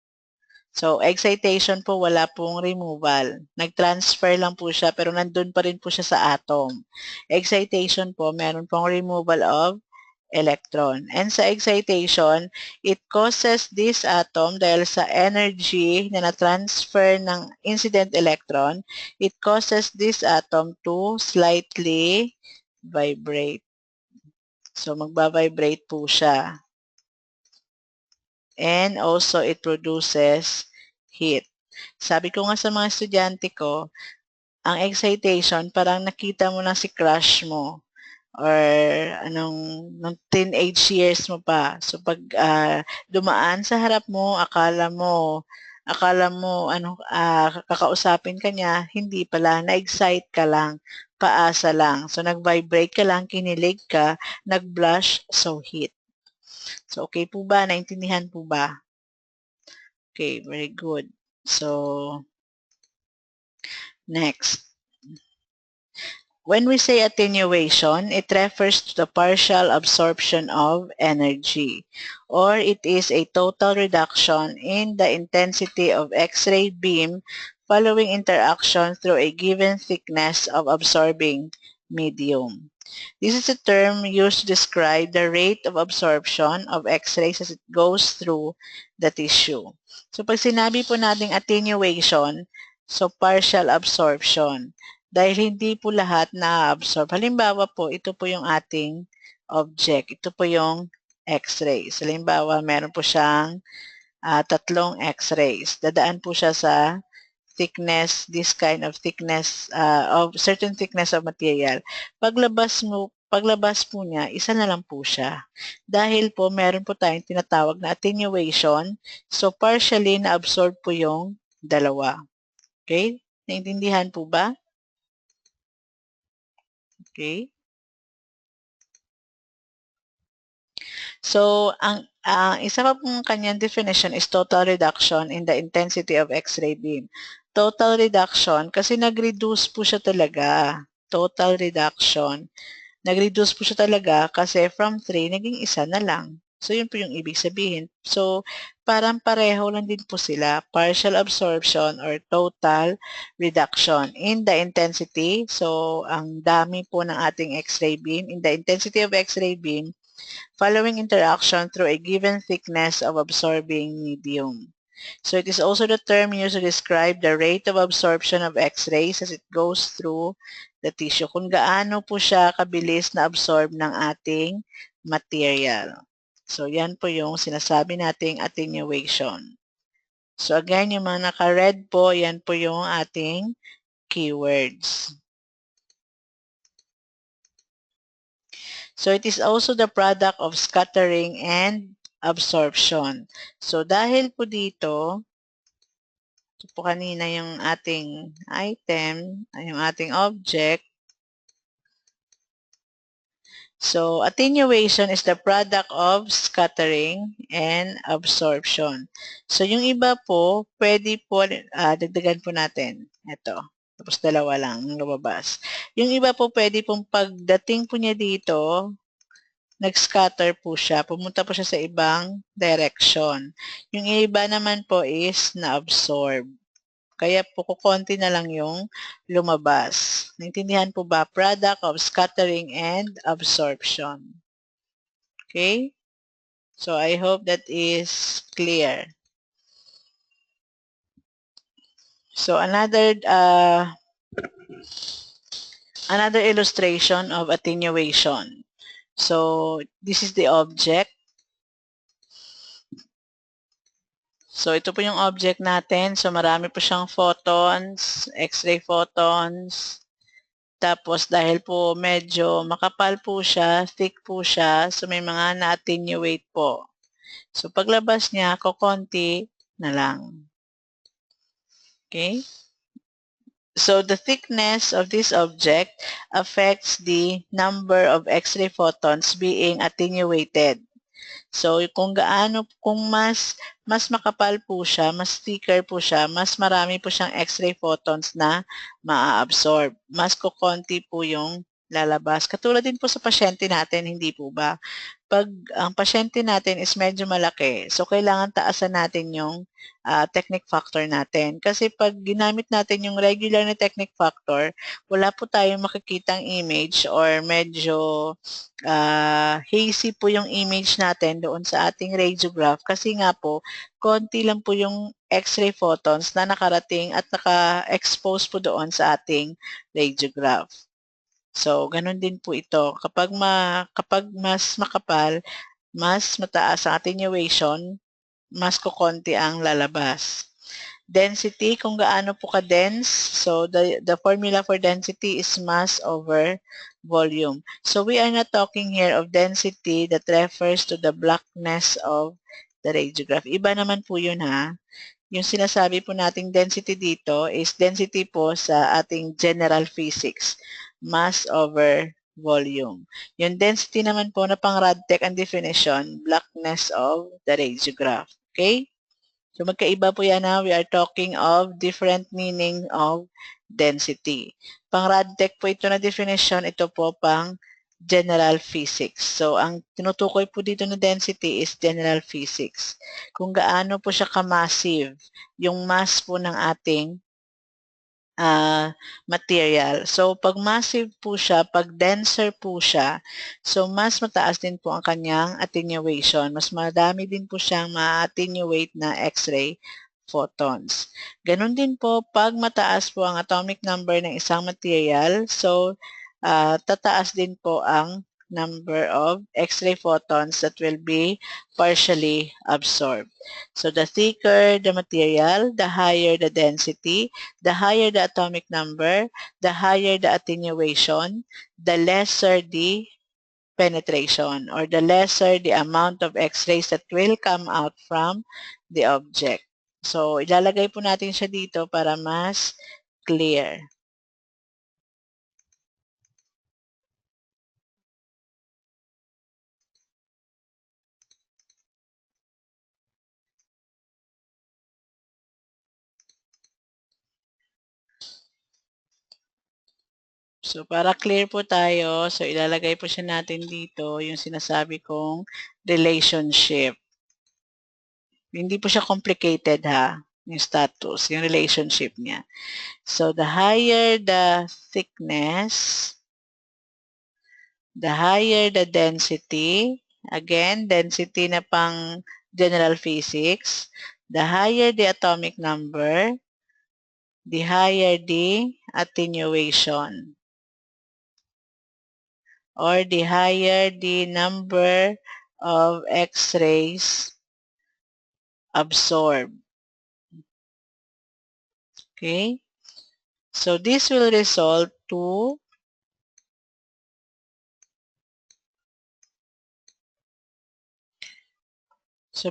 So, excitation po, wala pong removal. Nag-transfer lang po siya, pero nandun pa rin po siya sa atom. Excitation po, meron pong removal of electron. And sa excitation, it causes this atom, dahil sa energy na na-transfer ng incident electron, it causes this atom to slightly vibrate. So, magba-vibrate po siya. And also, it produces heat. Sabi ko nga sa mga estudyante ko, ang excitation, parang nakita mo na si crush mo or nung teenage years mo pa. So, pag dumaan sa harap mo, kakausapin ka niya, hindi pala, na-excite ka lang, paasa lang. So, nag-vibrate ka lang, kinilig ka, nag-blush, so heat. So, okay po ba? Naintindihan po ba? Okay, very good. So, next. When we say attenuation, it refers to the partial absorption of energy, or it is a total reduction in the intensity of X-ray beam following interaction through a given thickness of absorbing medium. This is a term used to describe the rate of absorption of X-rays as it goes through the tissue. So pag sinabi po nating attenuation, so partial absorption. Dahil hindi po lahat na-absorb. Halimbawa po, ito po yung ating object. Ito po yung X-rays. Halimbawa, meron po siyang tatlong X-rays. Dadaan po siya sa thickness, this kind of thickness, of certain thickness of material. Paglabas po niya, isa na lang po siya. Dahil po, meron po tayong tinatawag na attenuation. So, partially na-absorb po yung dalawa. Okay? Naintindihan po ba? Okay. So, ang isa pa pong kanyang definition is total reduction in the intensity of X-ray beam. Total reduction kasi nag-reduce po siya talaga. Total reduction. Nag-reduce po siya talaga kasi from 3, naging isa na lang. So, yun po yung ibig sabihin. So, parang pareho lang din po sila. Partial absorption or total reduction in the intensity. So, ang dami po ng ating X-ray beam. In the intensity of X-ray beam, following interaction through a given thickness of absorbing medium. So, it is also the term used to describe the rate of absorption of X-rays as it goes through the tissue. Kung gaano po siya kabilis na absorb ng ating material. So, yan po yung sinasabi nating attenuation. So, again, yung mga naka-red po, yan po yung ating keywords. So, it is also the product of scattering and absorption. So, dahil po dito, ito po kanina yung ating item, yung ating object. So, attenuation is the product of scattering and absorption. So, yung iba po, pwede po, dagdagan po natin. Ito. Tapos dalawa lang yung lumabas. Yung iba po, pwede pong pagdating po niya dito, nag-scatter po siya. Pumunta po siya sa ibang direction. Yung iba naman po is na-absorb. Kaya po, kukonti na lang yung lumabas. Naintindihan po ba? Product of scattering and absorption. Okay? So, I hope that is clear. So another illustration of attenuation. So this is the object. So ito po yung object natin. So marami po siyang photons, X-ray photons. Tapos dahil po medyo makapal po siya, thick po siya, so may mga na-attenuate po. So paglabas niya, kokonti na lang. Okay? So the thickness of this object affects the number of X-ray photons being attenuated. So kung mas makapal po siya, mas thicker po siya, mas marami po siyang X-ray photons na maa-absorb. Mas kukonti po yung lalabas. Katulad din po sa pasyente natin, hindi po ba? Pag ang pasyente natin is medyo malaki, so kailangan taasan natin yung technique factor natin. Kasi pag ginamit natin yung regular na technique factor, wala po tayong makikitang image or medyo hazy po yung image natin doon sa ating radiograph kasi nga po, konti lang po yung X-ray photons na nakarating at naka-expose po doon sa ating radiograph. So, ganun din po ito. Kapag mas makapal, mas mataas ang attenuation, mas kukonti ang lalabas. Density, kung gaano po ka-dense. So, the formula for density is mass over volume. So, we are not talking here of density that refers to the blackness of the radiograph. Iba naman po yun ha. Yung sinasabi po nating density dito is density po sa ating general physics, mass over volume. Yung density naman po na pang Radtech ang definition, blackness of the radiograph. Okay? So magkaiba po yan ha. We are talking of different meaning of density. Pang Radtech po ito na definition, ito po pang general physics. So, ang tinutukoy po dito na density is general physics. Kung gaano po siya ka-massive, yung mass po ng ating material. So, pag massive po siya, pag denser po siya, so mas mataas din po ang kanyang attenuation. Mas madami din po siyang ma-attenuate na X-ray photons. Ganon din po, pag mataas po ang atomic number ng isang material, so tataas din po ang number of X-ray photons that will be partially absorbed. So the thicker the material, the higher the density, the higher the atomic number, the higher the attenuation, the lesser the penetration or the lesser the amount of X-rays that will come out from the object. So ilalagay po natin siya dito para mas clear. So, para clear po tayo, so ilalagay po siya natin dito yung sinasabi kong relationship. Hindi po siya complicated ha, yung status, yung relationship niya. So, the higher the thickness, the higher the density, again, density na pang general physics, the higher the atomic number, the higher the attenuation, or the higher the number of X-rays absorbed. Okay? So this will result to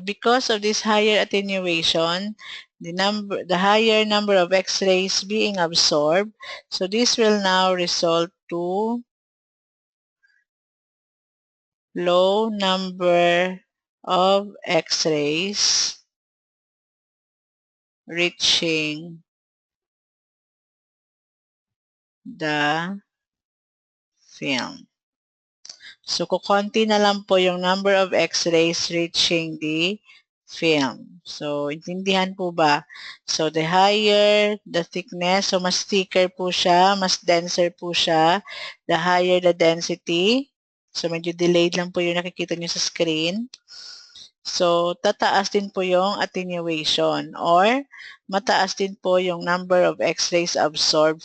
because of this higher attenuation, the higher number of X-rays being absorbed, so this will now result to low number of X-rays reaching the film. So, kukonti na lang po yung number of X-rays reaching the film. So, intindihan po ba? So, the higher the thickness, so mas thicker po siya, mas denser po siya, the higher the density. So, medyo delayed lang po yung nakikita nyo sa screen. So, tataas din po yung attenuation or mataas din po yung number of X-rays absorbed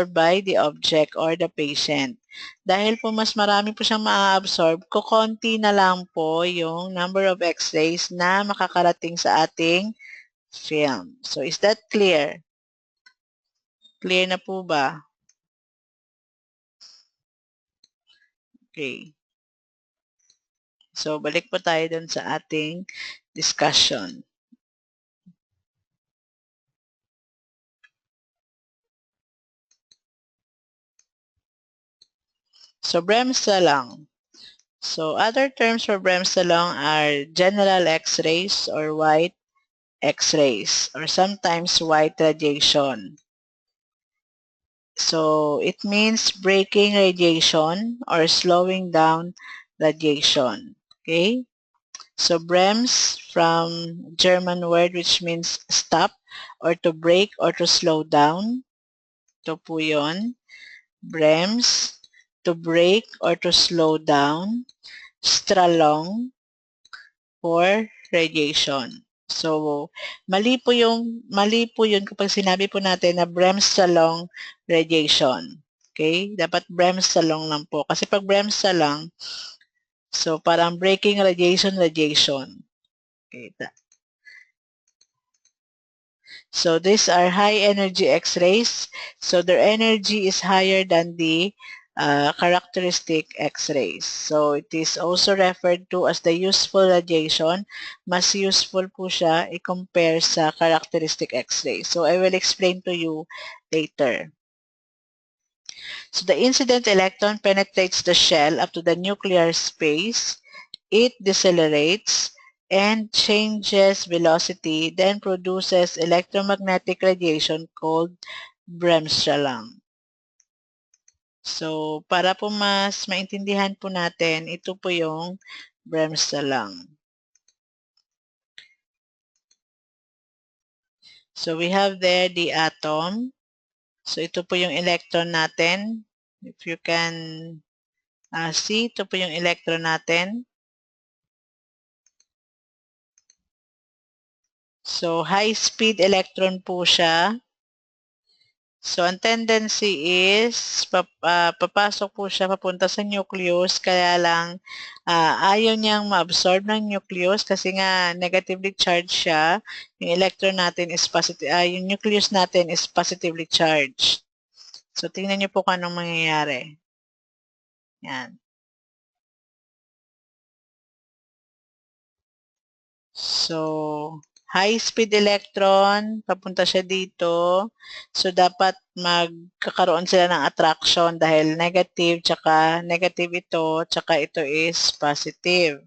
by the object or the patient. Dahil po mas marami po siyang ma-absorb, kukonti na lang po yung number of X-rays na makakarating sa ating film. So, is that clear? Clear na po ba? Okay. So, balik po tayo dun sa ating discussion. So, bremsstrahlung. So, other terms for bremsstrahlung are general X-rays or white X-rays or sometimes white radiation. So, it means breaking radiation or slowing down radiation. Okay? So, brems from German word which means stop or to break or to slow down. Ito po yun. Brems, to break or to slow down. Strahlung for radiation. So, mali po yun kapag sinabi po natin na bremsstrahlung radiation. Okay? Dapat bremsstrahlung lang po. Kasi pag bremsstrahlung, so parang breaking radiation. Okay. So, these are high energy X-rays. So, their energy is higher than the characteristic X-rays. So, it is also referred to as the useful radiation. Mas useful po siya i-compare sa characteristic X-rays. So, I will explain to you later. So, the incident electron penetrates the shell up to the nuclear space. It decelerates and changes velocity, then produces electromagnetic radiation called bremsstrahlung. So, para po mas maintindihan po natin, ito po yung bremsstrahlung. So, we have there the atom. So, ito po yung electron natin. If you can see, ito po yung electron natin. So, high-speed electron po siya. So, ang tendency is, papasok po siya papunta sa nucleus, kaya lang ayaw niyang ma-absorb ng nucleus kasi nga negatively charged siya. Yung electron natin is positive, yung nucleus natin is positively charged. So, tingnan niyo po kung anong mangyayari. Yan. So, high-speed electron, papunta siya dito. So, dapat magkakaroon sila ng attraction dahil negative, tsaka negative ito, tsaka ito is positive.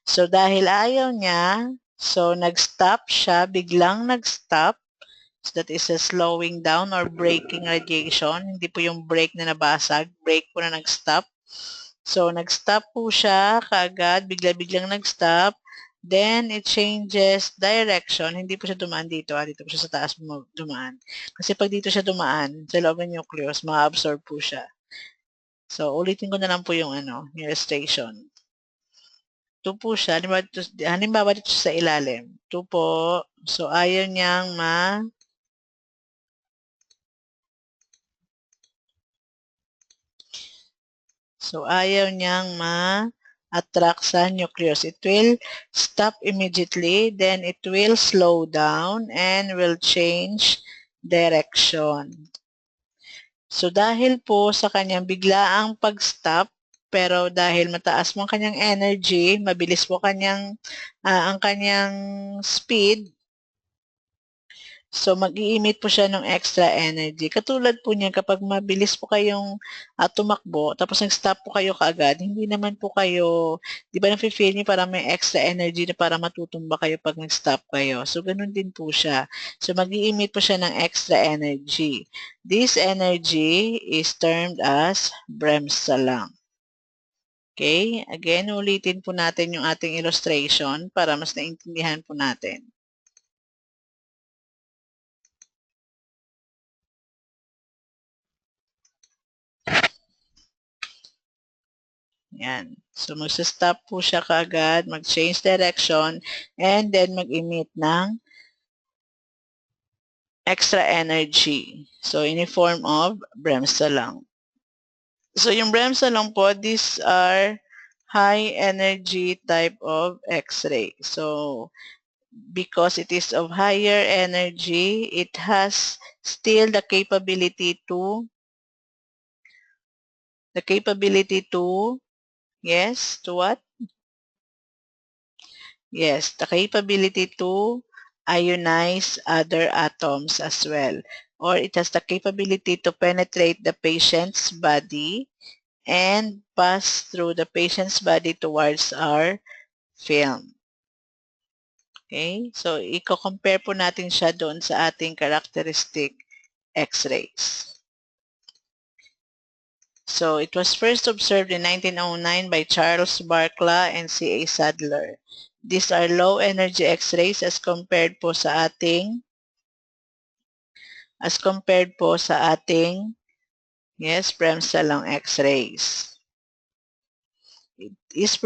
So, dahil ayaw niya, so nag-stop siya, biglang nag-stop. So, that is a slowing down or breaking radiation. Hindi po yung break na nabasag, break po na nag-stop. So, nag-stop po siya kaagad, bigla-biglang nag-stop. Then, it changes direction. Hindi po siya dumaan dito. Dito po siya sa taas dumaan. Kasi pag dito siya dumaan, sa loob ng nucleus, ma-absorb po siya. So, ulitin ko na lang po yung illustration. Ito po siya. Halimbawa dito sa ilalim. Ito po. So, ayaw niyang ayaw niyang ma-attract sa nucleus. It will stop immediately, then it will slow down and will change direction. So, dahil po sa kanyang biglaang pag-stop, pero dahil mataas mo ang kanyang energy, mabilis po ang kanyang speed, so, mag-i-emit po siya ng extra energy. Katulad po niyan kapag mabilis po kayong tumakbo, tapos nag-stop po kayo kaagad, hindi naman po kayo, di ba nafe-feel niyo parang may extra energy na para matutumba kayo pag nag-stop kayo. So, ganun din po siya. So, mag-i-emit po siya ng extra energy. This energy is termed as bremsstrahlung. Okay? Again, ulitin po natin yung ating illustration para mas naintindihan po natin. Yan. So, magsa-stop po siya kaagad, mag-change direction, and then mag-emit ng extra energy. So, in the form of bremswalang. So, yung bremswalang po, these are high energy type of X-ray. So, because it is of higher energy, it has still the capability to, yes, to what? Yes, the capability to ionize other atoms as well. Or it has the capability to penetrate the patient's body and pass through the patient's body towards our film. Okay? So, i-compare po natin siya doon sa ating characteristic X-rays. So, it was first observed in 1909 by Charles Barkla and C.A. Sadler. These are low-energy X-rays as compared po sa ating yes, bremswalang X-rays. It is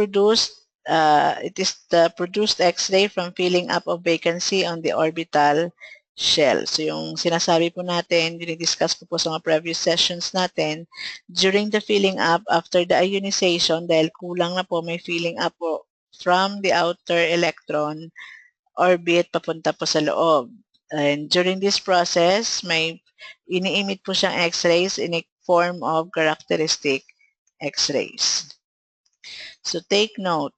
the produced X-ray from filling up of vacancy on the orbital shell. So yung sinasabi po natin, dinidiscuss ko po sa mga previous sessions natin, during the filling up, after the ionization, dahil kulang na po, may filling up po from the outer electron orbit papunta po sa loob. And during this process, may ini-emit po siyang X-rays in a form of characteristic X-rays. So take note,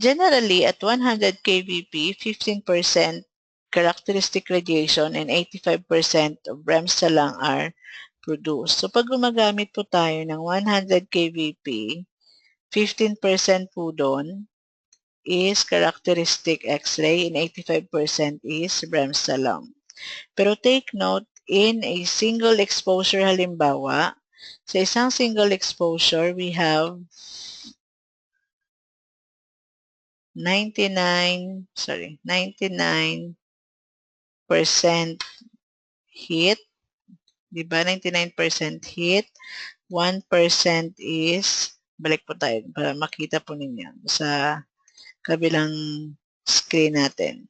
generally at 100 kVp, 15% characteristic radiation and 85% of bremswalang are produced. So pag gumagamit po tayo ng 100 kVp, 15% po doon is characteristic X-ray and 85% is bremswalang. Pero take note, in a single exposure halimbawa, sa isang single exposure, we have 99% heat, di ba? 99% heat, 1% is, balik po tayo para makita po ninyo sa kabilang screen natin.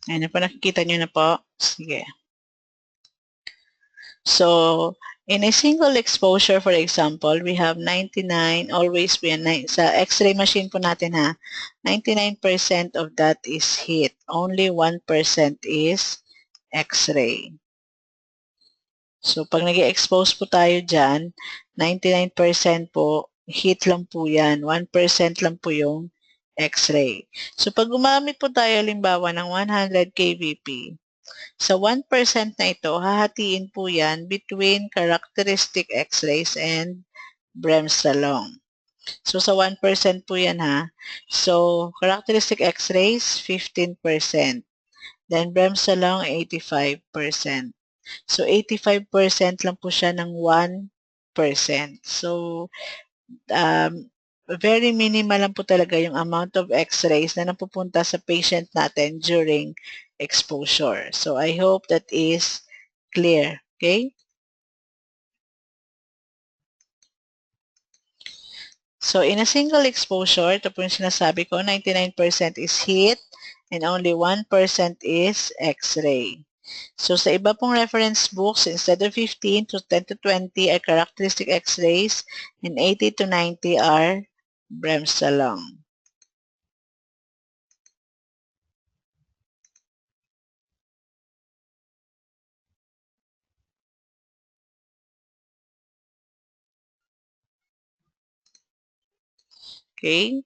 Ayan po, nakikita nyo na po. Sige. So, in a single exposure, for example, we have 99, always be sa X-ray machine po natin ha, 99% of that is heat. Only 1% is X-ray. So, pag nag-expose po tayo dyan, 99% po, heat lang po yan. 1% lang po yung X-ray. So, pag gumamit po tayo, limbawa, ng 100 kVp, sa 1% na ito, hahatiin po yan between characteristic X-rays and bremswalang. So, sa 1% po yan ha. So, characteristic X-rays, 15%. Then, bremswalang, 85%. So, 85% lang po siya ng 1%. So, very minimal lang po talaga yung amount of X-rays na napupunta sa patient natin during exposure. So, I hope that is clear. Okay? So, in a single exposure, ito po yung sinasabi ko, 99% is heat and only 1% is X-ray. So, sa iba pong reference books, instead of 15 to 10 to 20 are characteristic X-rays and 80 to 90 are bremswalang. Okay?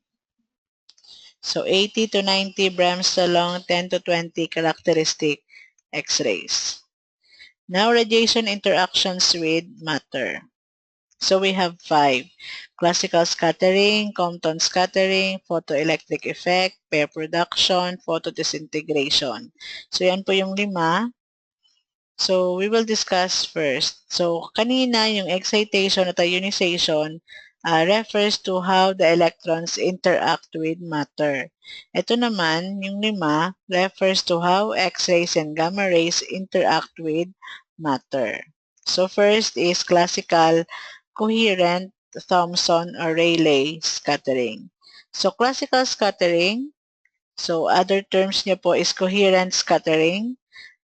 So 80 to 90 Bremsstrahlung, 10 to 20 characteristic X-rays. Now, radiation interactions with matter. So we have 5. Classical scattering, Compton scattering, photoelectric effect, pair production, photodisintegration. So yan po yung 5. So we will discuss first. So kanina yung excitation at ionization refers to how the electrons interact with matter. Ito naman, yung 5, refers to how X-rays and gamma rays interact with matter. So first is classical coherent Thomson or Rayleigh scattering. So classical scattering, so other terms niya po is coherent scattering.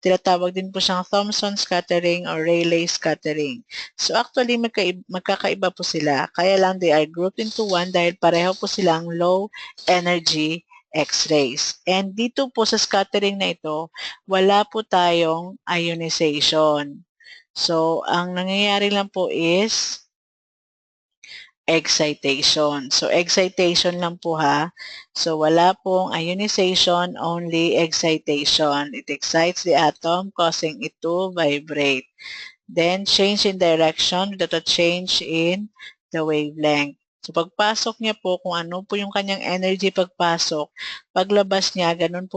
Tinatawag din po siyang Thomson scattering or Rayleigh scattering. So actually, magkakaiba po sila. Kaya lang they are grouped into one dahil pareho po silang low energy X-rays. And dito po sa scattering na ito, wala po tayong ionization. So, ang nangyayari lang po is excitation. So, excitation lang po ha. So, wala pong ionization, only excitation. It excites the atom, causing it to vibrate. Then, change in direction without a change in the wavelength. So, pagpasok niya po, kung ano po yung kanyang energy pagpasok, paglabas niya, ganun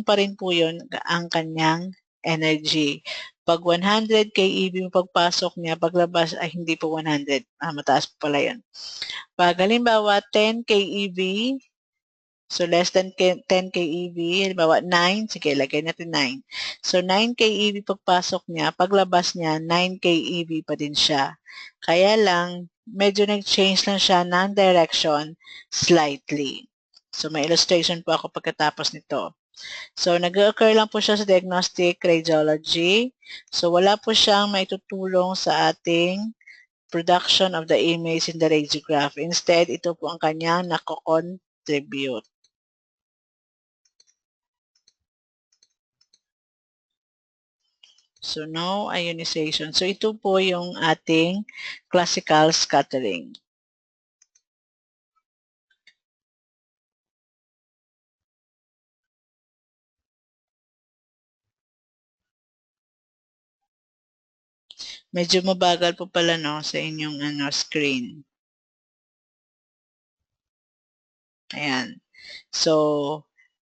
pa rin po yun ang kanyang energy. Pag 100 keV yung pagpasok niya, paglabas ay hindi po 100. Mataas po pala yun. Pag halimbawa 10 keV, so less than 10 keV, halimbawa 9, sige, lagay natin 9. So 9 keV pagpasok niya, paglabas niya, 9 keV pa din siya. Kaya lang, medyo nag-change lang siya ng direction slightly. So may illustration po ako pagkatapos nito. So, nag-occur lang po siya sa diagnostic radiology. So, wala po siyang maitutulong sa ating production of the image in the radiograph. Instead, ito po ang kanyang nako-contribute. So, no ionization. So, ito po yung ating classical scattering. Medyo mabagal po pala no sa inyong screen. Ayan. So,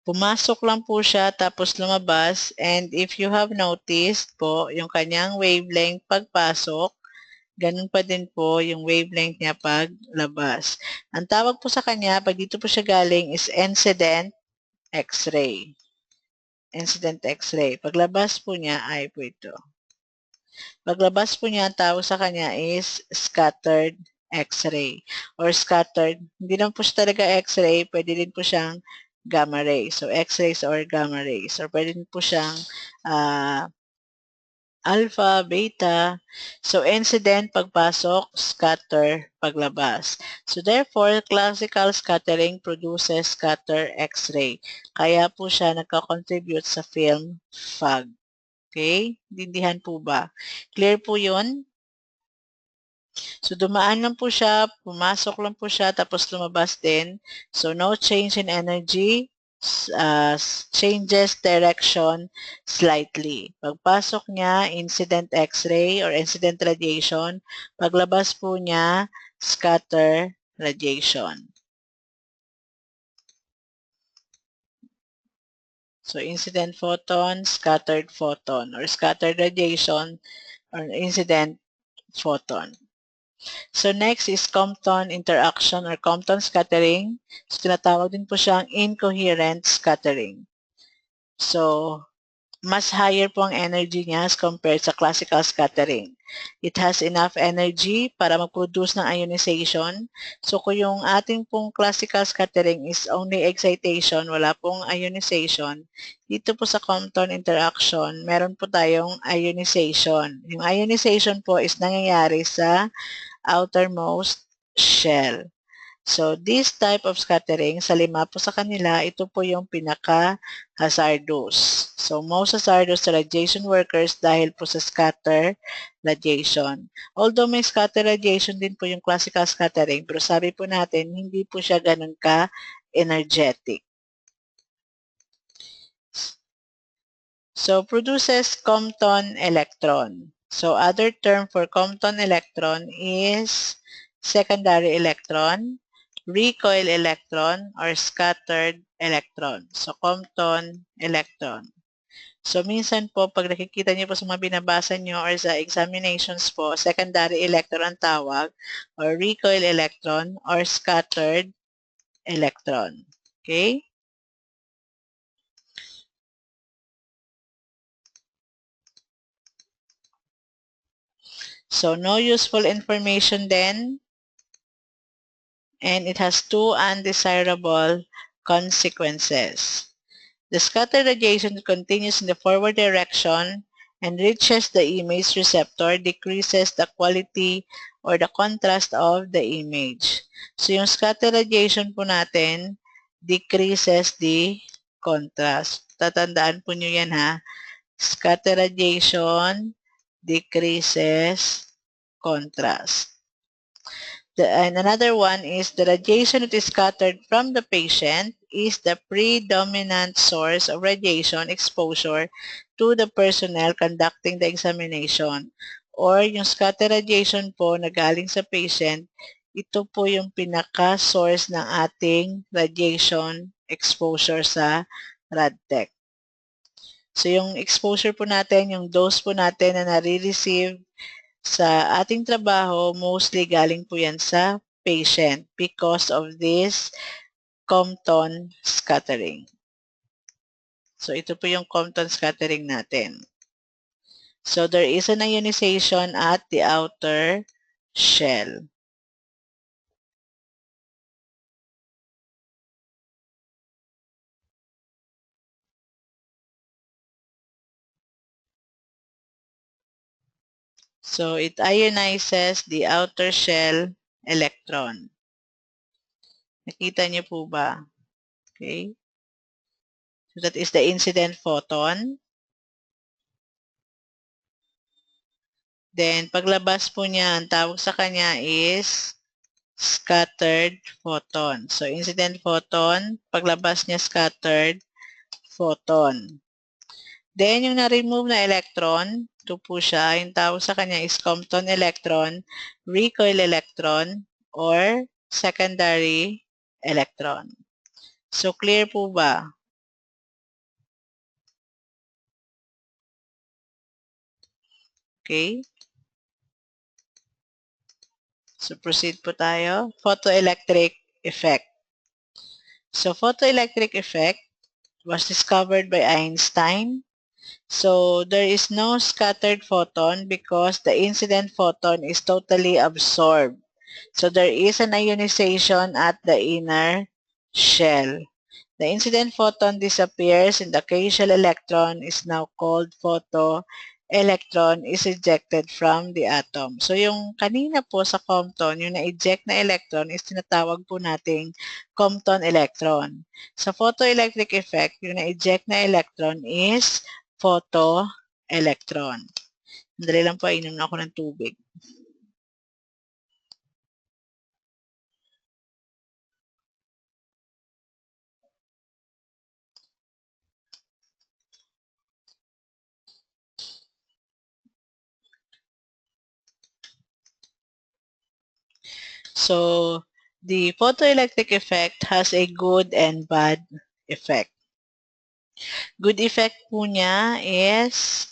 pumasok lang po siya tapos lumabas, and if you have noticed po, yung kanyang wavelength pagpasok, ganun pa din po yung wavelength niya paglabas. Ang tawag po sa kanya, pag dito po siya galing, is incident X-ray. Incident X-ray. Paglabas po niya ay po ito. Paglabas po niya, ang tawag sa kanya is scattered X-ray or scattered. Hindi lang po siya talaga X-ray, pwede din po siyang gamma ray. So, X-rays or gamma rays. Or pwede din po siyang alpha, beta. So, incident pagpasok, scatter paglabas. So, therefore, classical scattering produces scatter X-ray. Kaya po siya nagka-contribute sa film fog. Okay? Dindihan po ba? Clear po yun? So, dumaan lang po siya, pumasok lang po siya, tapos lumabas din. So, no change in energy, changes direction slightly. Pagpasok niya, incident X-ray or incident radiation. Paglabas po niya, scatter radiation. So, incident photon, scattered photon, or scattered radiation, or incident photon. So, next is Compton interaction or Compton scattering. So, tinatawag din po siyang incoherent scattering. So, mas higher po ang energy niya as compared sa classical scattering. It has enough energy para mag-produce ng ionization. So, kung yung ating pong classical scattering is only excitation, wala pong ionization, dito po sa Compton interaction, meron po tayong ionization. Yung ionization po is nangyayari sa outermost shell. So, this type of scattering, sa 5 po sa kanila, ito po yung pinaka-hazardous. So, most hazardous sa radiation workers dahil po sa scatter radiation. Although may scatter radiation din po yung classical scattering, pero sabi po natin, hindi po siya ganun ka energetic. So, produces Compton electron. So, other term for Compton electron is secondary electron, recoil electron, or scattered electron. So, Compton electron. So, minsan po, pag nakikita niyo po sa mga binabasa niyo or sa examinations po, secondary electron ang tawag, or recoil electron, or scattered electron. Okay? So, no useful information then, and it has two undesirable consequences. The scattered radiation continues in the forward direction and reaches the image receptor, decreases the quality or the contrast of the image. So, yung scattered radiation po natin decreases the contrast. Tatandaan po nyo yan ha. Scattered radiation decreases contrast. And another one is the radiation that is scattered from the patient is the predominant source of radiation exposure to the personnel conducting the examination. Or yung scattered radiation po na galing sa patient, ito po yung pinaka-source ng ating radiation exposure sa RadTech. So yung exposure po natin, yung dose po natin na nare-receive sa ating trabaho, mostly galing po yan sa patient because of this Compton scattering. So, ito po yung Compton scattering natin. So, there is an ionization at the outer shell. So, it ionizes the outer shell electron. Nakita niyo po ba? Okay. So, that is the incident photon. Then, paglabas po niya, ang tawag sa kanya is scattered photon. So, incident photon, paglabas niya scattered photon. Then, yung na-remove na electron, ito po siya, yung tawag sa kanya is Compton electron, recoil electron, or secondary electron. So, clear po ba? Okay. So, proceed po tayo. Photoelectric effect. So, photoelectric effect was discovered by Einstein. So, there is no scattered photon because the incident photon is totally absorbed. So, there is an ionization at the inner shell. The incident photon disappears and the K-shell electron is now called photoelectron is ejected from the atom. So, yung kanina po sa Compton, yung na-eject na electron is tinatawag po nating Compton electron. Sa photoelectric effect, yung na-eject na electron is photoelectron. Dali lang po, inom na ako ng tubig. So, the photoelectric effect has a good and bad effect. Good effect po niya is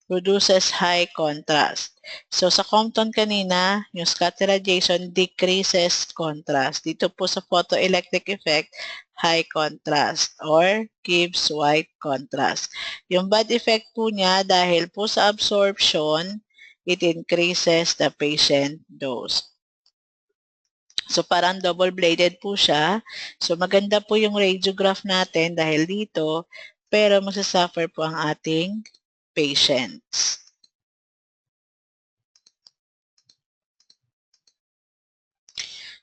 produces high contrast. So, sa Compton kanina, yung scatter radiation decreases contrast. Dito po sa photoelectric effect, high contrast or gives white contrast. Yung bad effect po niya, dahil po sa absorption, it increases the patient dose. So, parang double-bladed po siya. So, maganda po yung radiograph natin dahil dito, pero masasuffer po ang ating patients.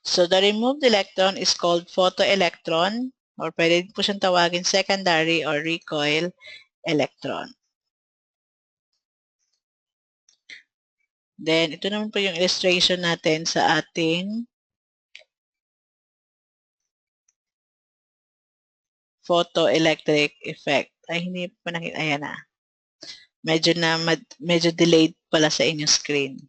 So, the removed electron is called photoelectron or pwede po siyang tawagin secondary or recoil electron. Then, ito naman po yung illustration natin sa ating photoelectric effect. Ay, hindi pa nakita. Ayan na. Medyo delayed pala sa inyong screen.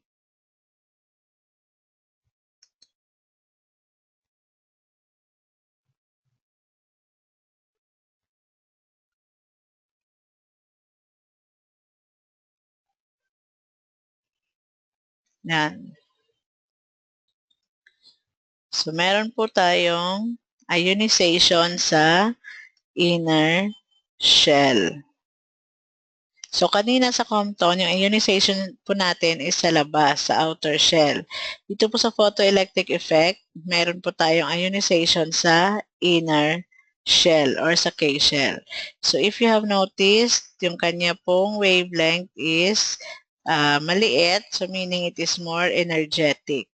Yan. So, meron po tayong ionization sa inner shell. So, kanina sa Compton, yung ionization po natin is sa labas, sa outer shell. Dito po sa photoelectric effect, meron po tayong ionization sa inner shell or sa K-shell. So, if you have noticed, yung kanya pong wavelength is maliit, so meaning it is more energetic.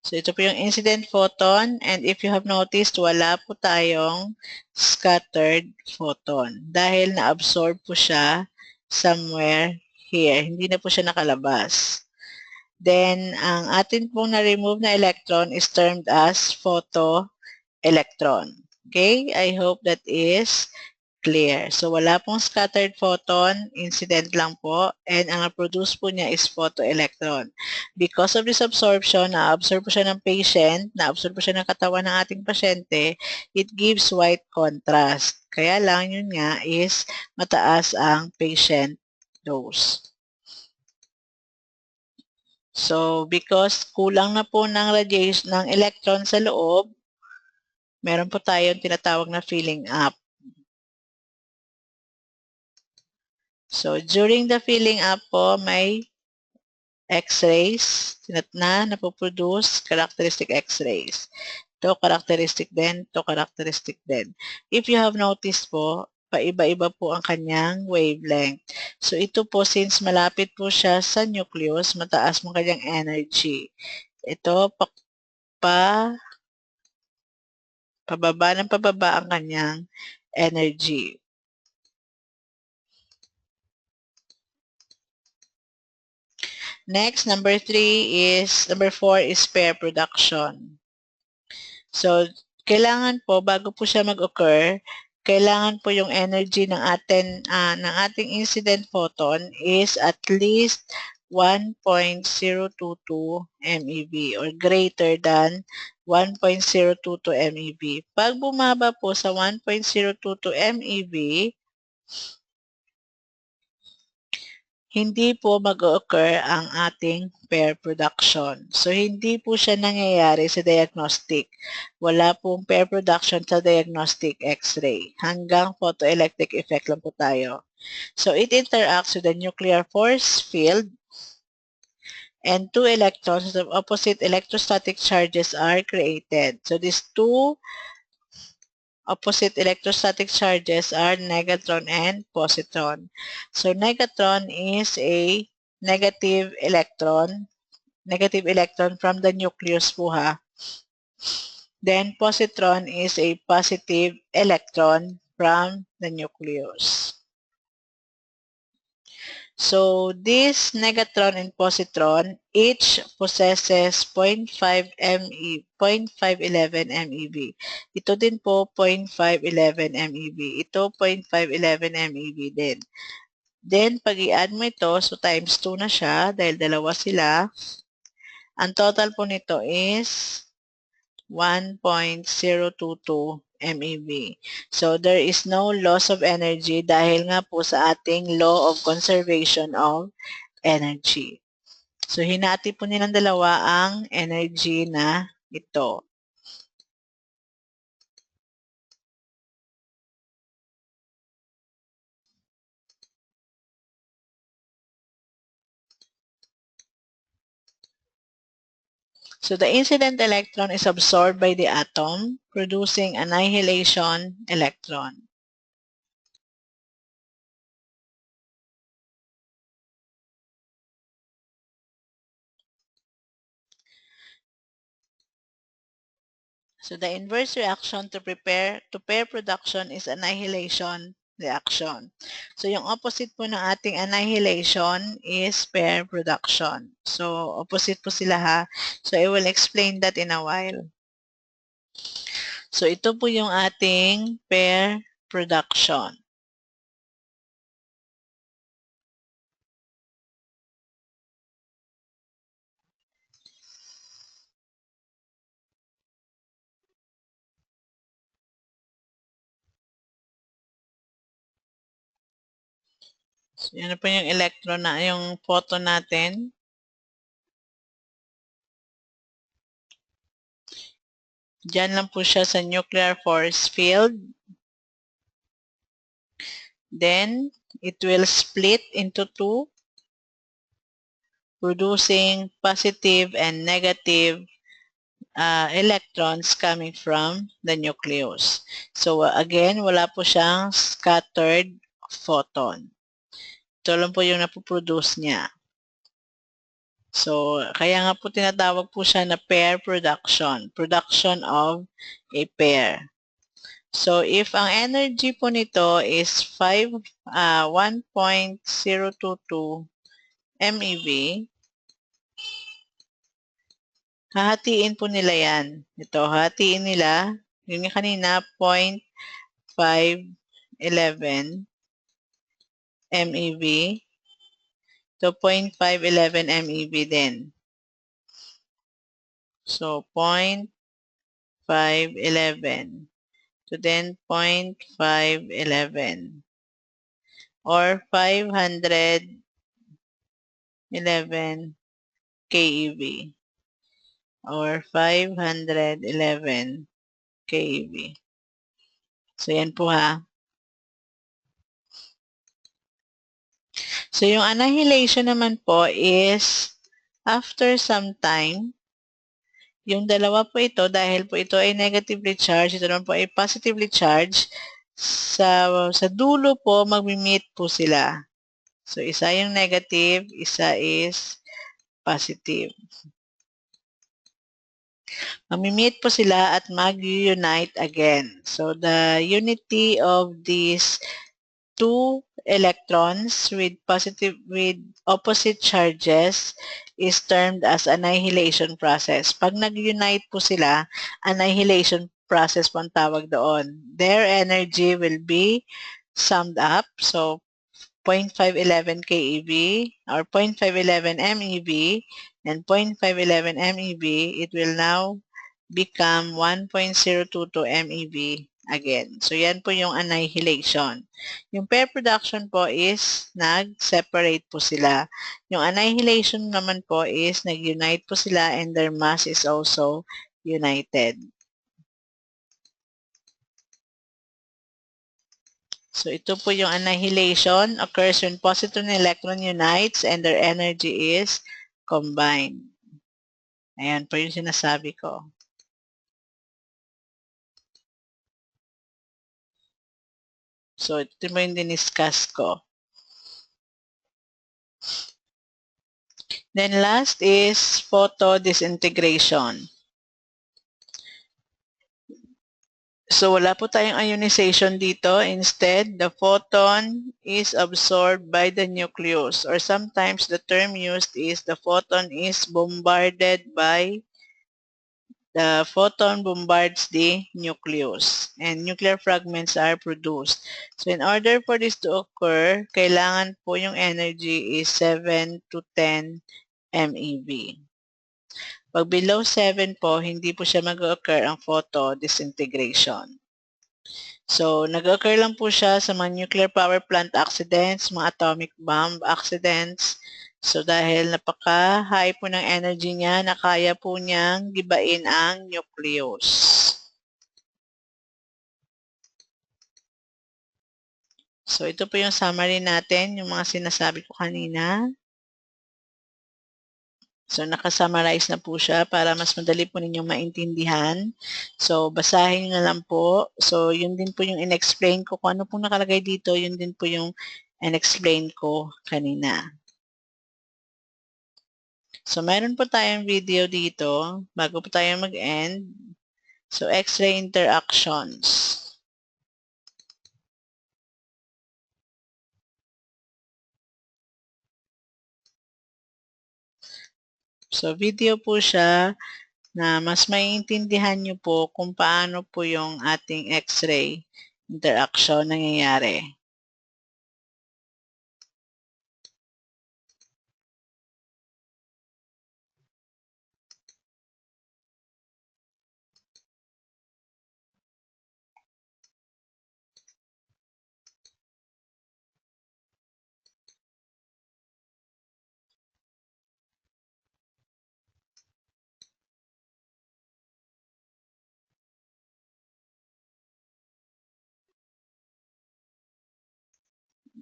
So, ito po yung incident photon, and if you have noticed, wala po tayong scattered photon dahil na-absorb po siya somewhere here. Hindi na po siya nakalabas. Then, ang atin pong na-remove na electron is termed as photoelectron. Okay? I hope that is clear. So, wala pong scattered photon, incident lang po, and ang na-produce po niya is photoelectron. Because of this absorption, na-absorb po siya ng patient, na-absorb po siya ng katawan ng ating pasyente, it gives white contrast. Kaya lang, yun nga, is mataas ang patient dose. So, because kulang na po ng radiation, ng electron sa loob, meron po tayong tinatawag na filling up. So, during the filling up po, may X-rays na napoproduce, characteristic X-rays. Ito, characteristic din. Ito, characteristic din. If you have noticed po, paiba-iba po ang kanyang wavelength. So, ito po, since malapit po siya sa nucleus, mataas mo kanyang energy. Ito, pababa ng pababa ang kanyang energy. Next, number 4 is pair production. So, kailangan po, bago po siya mag-occur, kailangan po yung energy ng ating incident photon is at least 1.022 MeV or greater than 1.022 MeV. Pag bumaba po sa 1.022 MeV, hindi po mag-occur ang ating pair production. So, hindi po siya nangyayari sa diagnostic. Wala pong pair production sa diagnostic X-ray. Hanggang photoelectric effect lang po tayo. So, it interacts with the nuclear force field and two electrons of opposite electrostatic charges are created. So, these two opposite electrostatic charges are negatron and positron. So, negatron is a negative electron from the nucleus po ha. Then, positron is a positive electron from the nucleus. So, this negatron and positron each possesses 0.511 MeV. Ito din po 0.511 MeV. Ito 0.511 MeV din. Then, pag i-add mo ito, so times 2 na siya dahil dalawa sila. Ang total po nito is 1.022 MeV. So, there is no loss of energy dahil nga po sa ating law of conservation of energy. So, hinati po nilang dalawa ang energy na ito. So, the incident electron is absorbed by the atom, producing annihilation electron. So, the inverse reaction to pair production is annihilation reaction. So, yung opposite po ng ating annihilation is pair production. So, opposite po sila ha. So, I will explain that in a while. So, ito po yung ating pair production. So, yan na po yung electron na, yung photon natin. Diyan lang po siya sa nuclear force field. Then, it will split into two, producing positive and negative electrons coming from the nucleus. So, again, wala po siyang scattered photon. Ito lang po yung napoproduce niya. So, kaya nga po tinatawag po siya na pair production. Production of a pair. So, if ang energy po nito is 1.022 MeV, hahatiin po nila yan. Ito, hahatiin nila. Yun nga kanina, 0.511 MeV to 0.511 MeV din. So, 0.511 to then 0.511 or 511 keV or 511 keV. So, yan po ha. So, yung annihilation naman po is after some time, yung dalawa po ito, dahil po ito ay negatively charged, ito naman po ay positively charged, sa dulo po, mag-meet po sila. So, isa yung negative, isa is positive. Mag-meet po sila at mag-unite again. So, the unity of these two electrons with opposite charges is termed as annihilation process. Pag nag-unite po sila, annihilation process po ang tawag doon. Their energy will be summed up. So, 0.511 keV or 0.511 MeV and 0.511 MeV, it will now become 1.022 MeV again. So, yan po yung annihilation. Yung pair production po is nag-separate po sila. Yung annihilation naman po is nag-unite po sila and their mass is also united. So, ito po yung annihilation occurs when positron and electron unites and their energy is combined. Ayan po yung sinasabi ko. So, ito po yung diniscuss ko. Then last is photodisintegration. So, wala po tayong ionization dito. Instead, the photon is absorbed by the nucleus, or sometimes the term used is the photon is bombarded by the photon bombards the nucleus and nuclear fragments are produced. So, in order for this to occur, kailangan po yung energy is 7 to 10 MeV. Pag below 7 po, hindi po siya mag-occur ang photodisintegration. So, nag-occur lang po siya sa mga nuclear power plant accidents, mga atomic bomb accidents. So, dahil napaka-high po ng energy niya, na kaya po niyang gibain ang nucleus. So, ito po yung summary natin, yung mga sinasabi ko kanina. So, nakasummarize na po siya para mas madali po ninyong maintindihan. So, basahin nyo na lang po. So, yun din po yung in-explain ko. Kung ano pong nakalagay dito, yun din po yung in-explain ko kanina. So, meron po tayong video dito bago po tayo mag-end. So, X-ray interactions. So, video po siya na mas maiintindihan nyo po kung paano po yung ating X-ray interaction nangyayari.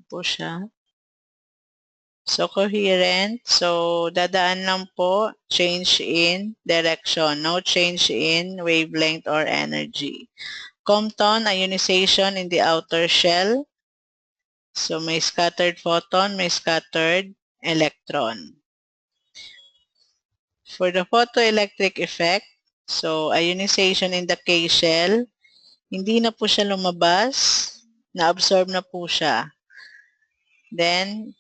Po siya. So, coherent. So, dadaan lang po, change in direction. No change in wavelength or energy. Compton, ionization in the outer shell. So, may scattered photon, may scattered electron. For the photoelectric effect, so ionization in the K-shell, hindi na po siya lumabas, na-absorb na po siya. Then,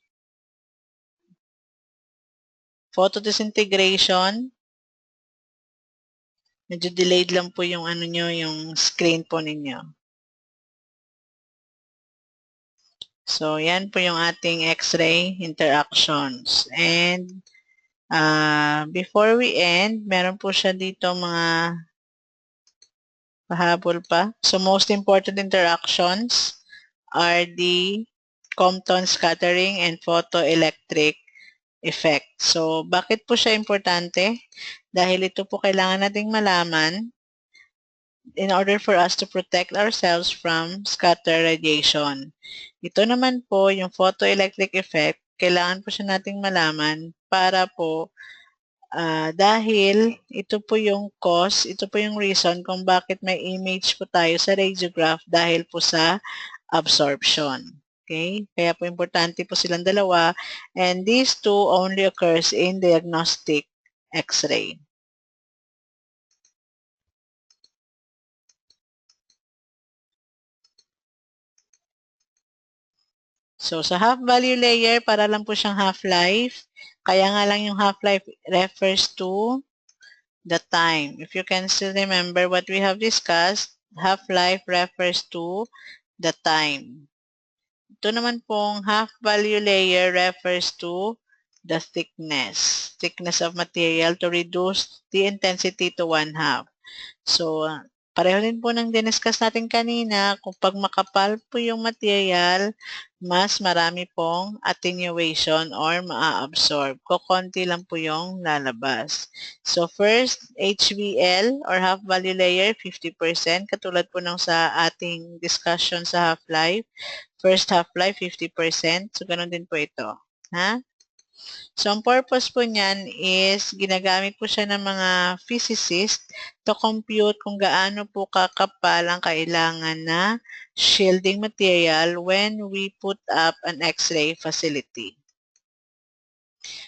photodisintegration, medyo delayed lang po yung ano nyo, yung screen po ninyo. So, yan po yung ating X-ray interactions. And, before we end, meron po siya dito mga pahabol pa. So, most important interactions are the Compton scattering and photoelectric effect. So, bakit po siya importante? Dahil ito po kailangan nating malaman in order for us to protect ourselves from scatter radiation. Ito naman po, yung photoelectric effect, kailangan po siya nating malaman para po dahil ito po yung cause, ito po yung reason kung bakit may image po tayo sa radiograph dahil po sa absorption. Okay? Kaya po importante po silang dalawa, and these two only occurs in diagnostic X-ray. So, sa half-value layer, para lang po siyang half-life. Kaya nga lang yung half-life refers to the time. If you can still remember what we have discussed, half-life refers to the time. Ito naman pong half-value layer refers to the thickness. Thickness of material to reduce the intensity to 1/2. So, pareho din po ng diniscuss natin kanina, kung pag makapal po yung material, mas marami pong attenuation or maa-absorb. Kukonti lang po yung lalabas. So, first, HVL or half-value layer, 50%, katulad po ng sa ating discussion sa half-life. First half-life, 50%. So, ganun din po ito. Ha? So, ang purpose po niyan is ginagamit po siya ng mga physicist to compute kung gaano po kakapal ang kailangan na shielding material when we put up an X-ray facility.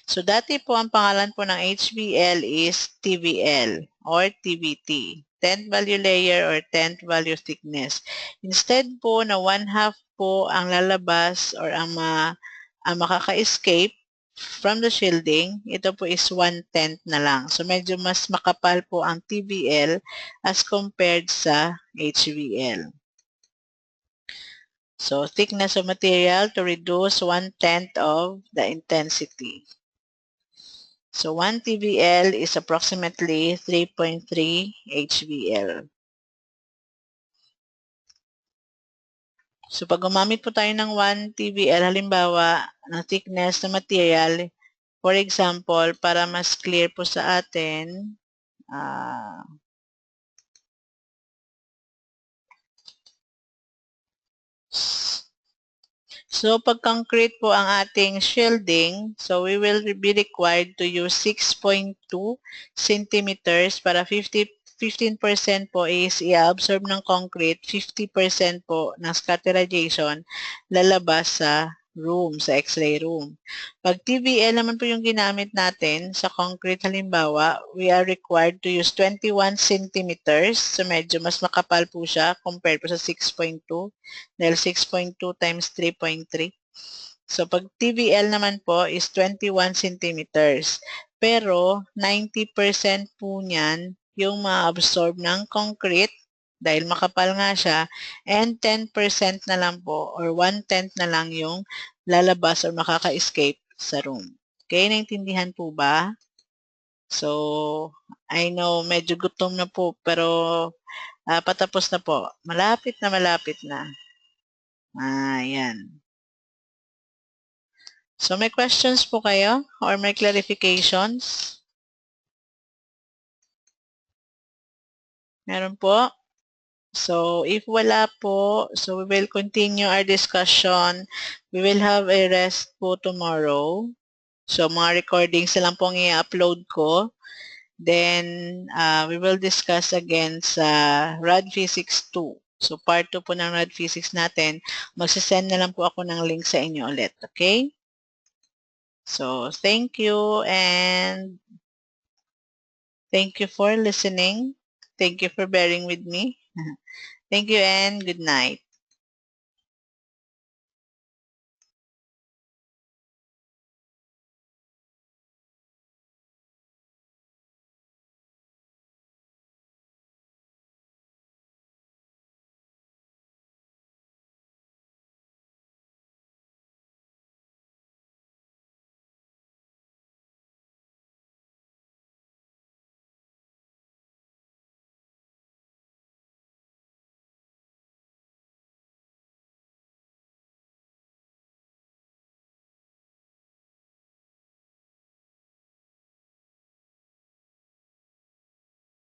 So, dati po ang pangalan po ng HVL is TVL or TVT. 10th value layer or 10th value thickness. Instead po na 1/2 po ang lalabas or ang makaka-escape from the shielding, ito po is 1/10 na lang. So, medyo mas makapal po ang TVL as compared sa HVL. So, thickness of material to reduce 1/10 of the intensity. So, 1 TVL is approximately 3.3 HVL. So, pag gumamit po tayo ng 1 TVL, halimbawa, ng thickness na material, for example, para mas clear po sa atin, so, pag concrete po ang ating shielding, so we will be required to use 6.2 centimeters para 15% po is i-absorb ng concrete, 50% po ng scatter radiation lalabas sa room, sa X-ray room. Pag TVL naman po yung ginamit natin sa concrete halimbawa, we are required to use 21 centimeters. So, medyo mas makapal po siya compared po sa 6.2 dahil 6.2 times 3.3. So, pag TVL naman po is 21 centimeters. Pero 90% po niyan yung ma-absorb ng concrete dahil makapal nga siya, and 10% na lang po or 1/10 na lang yung lalabas or makaka-escape sa room. Okay, naintindihan po ba? So, I know medyo gutom na po pero patapos na po. Malapit na malapit na. Yan. So, may questions po kayo or may clarifications? Meron po? So, if wala po, so we will continue our discussion. We will have a rest po tomorrow. So, mga recordings na lang pong i-upload ko. Then, we will discuss again sa Rad Physics 2. So, part 2 po ng Rad Physics natin. Magsisend na lang po ako ng link sa inyo ulit. Okay? So, thank you and thank you for listening. Thank you for bearing with me. Thank you and good night.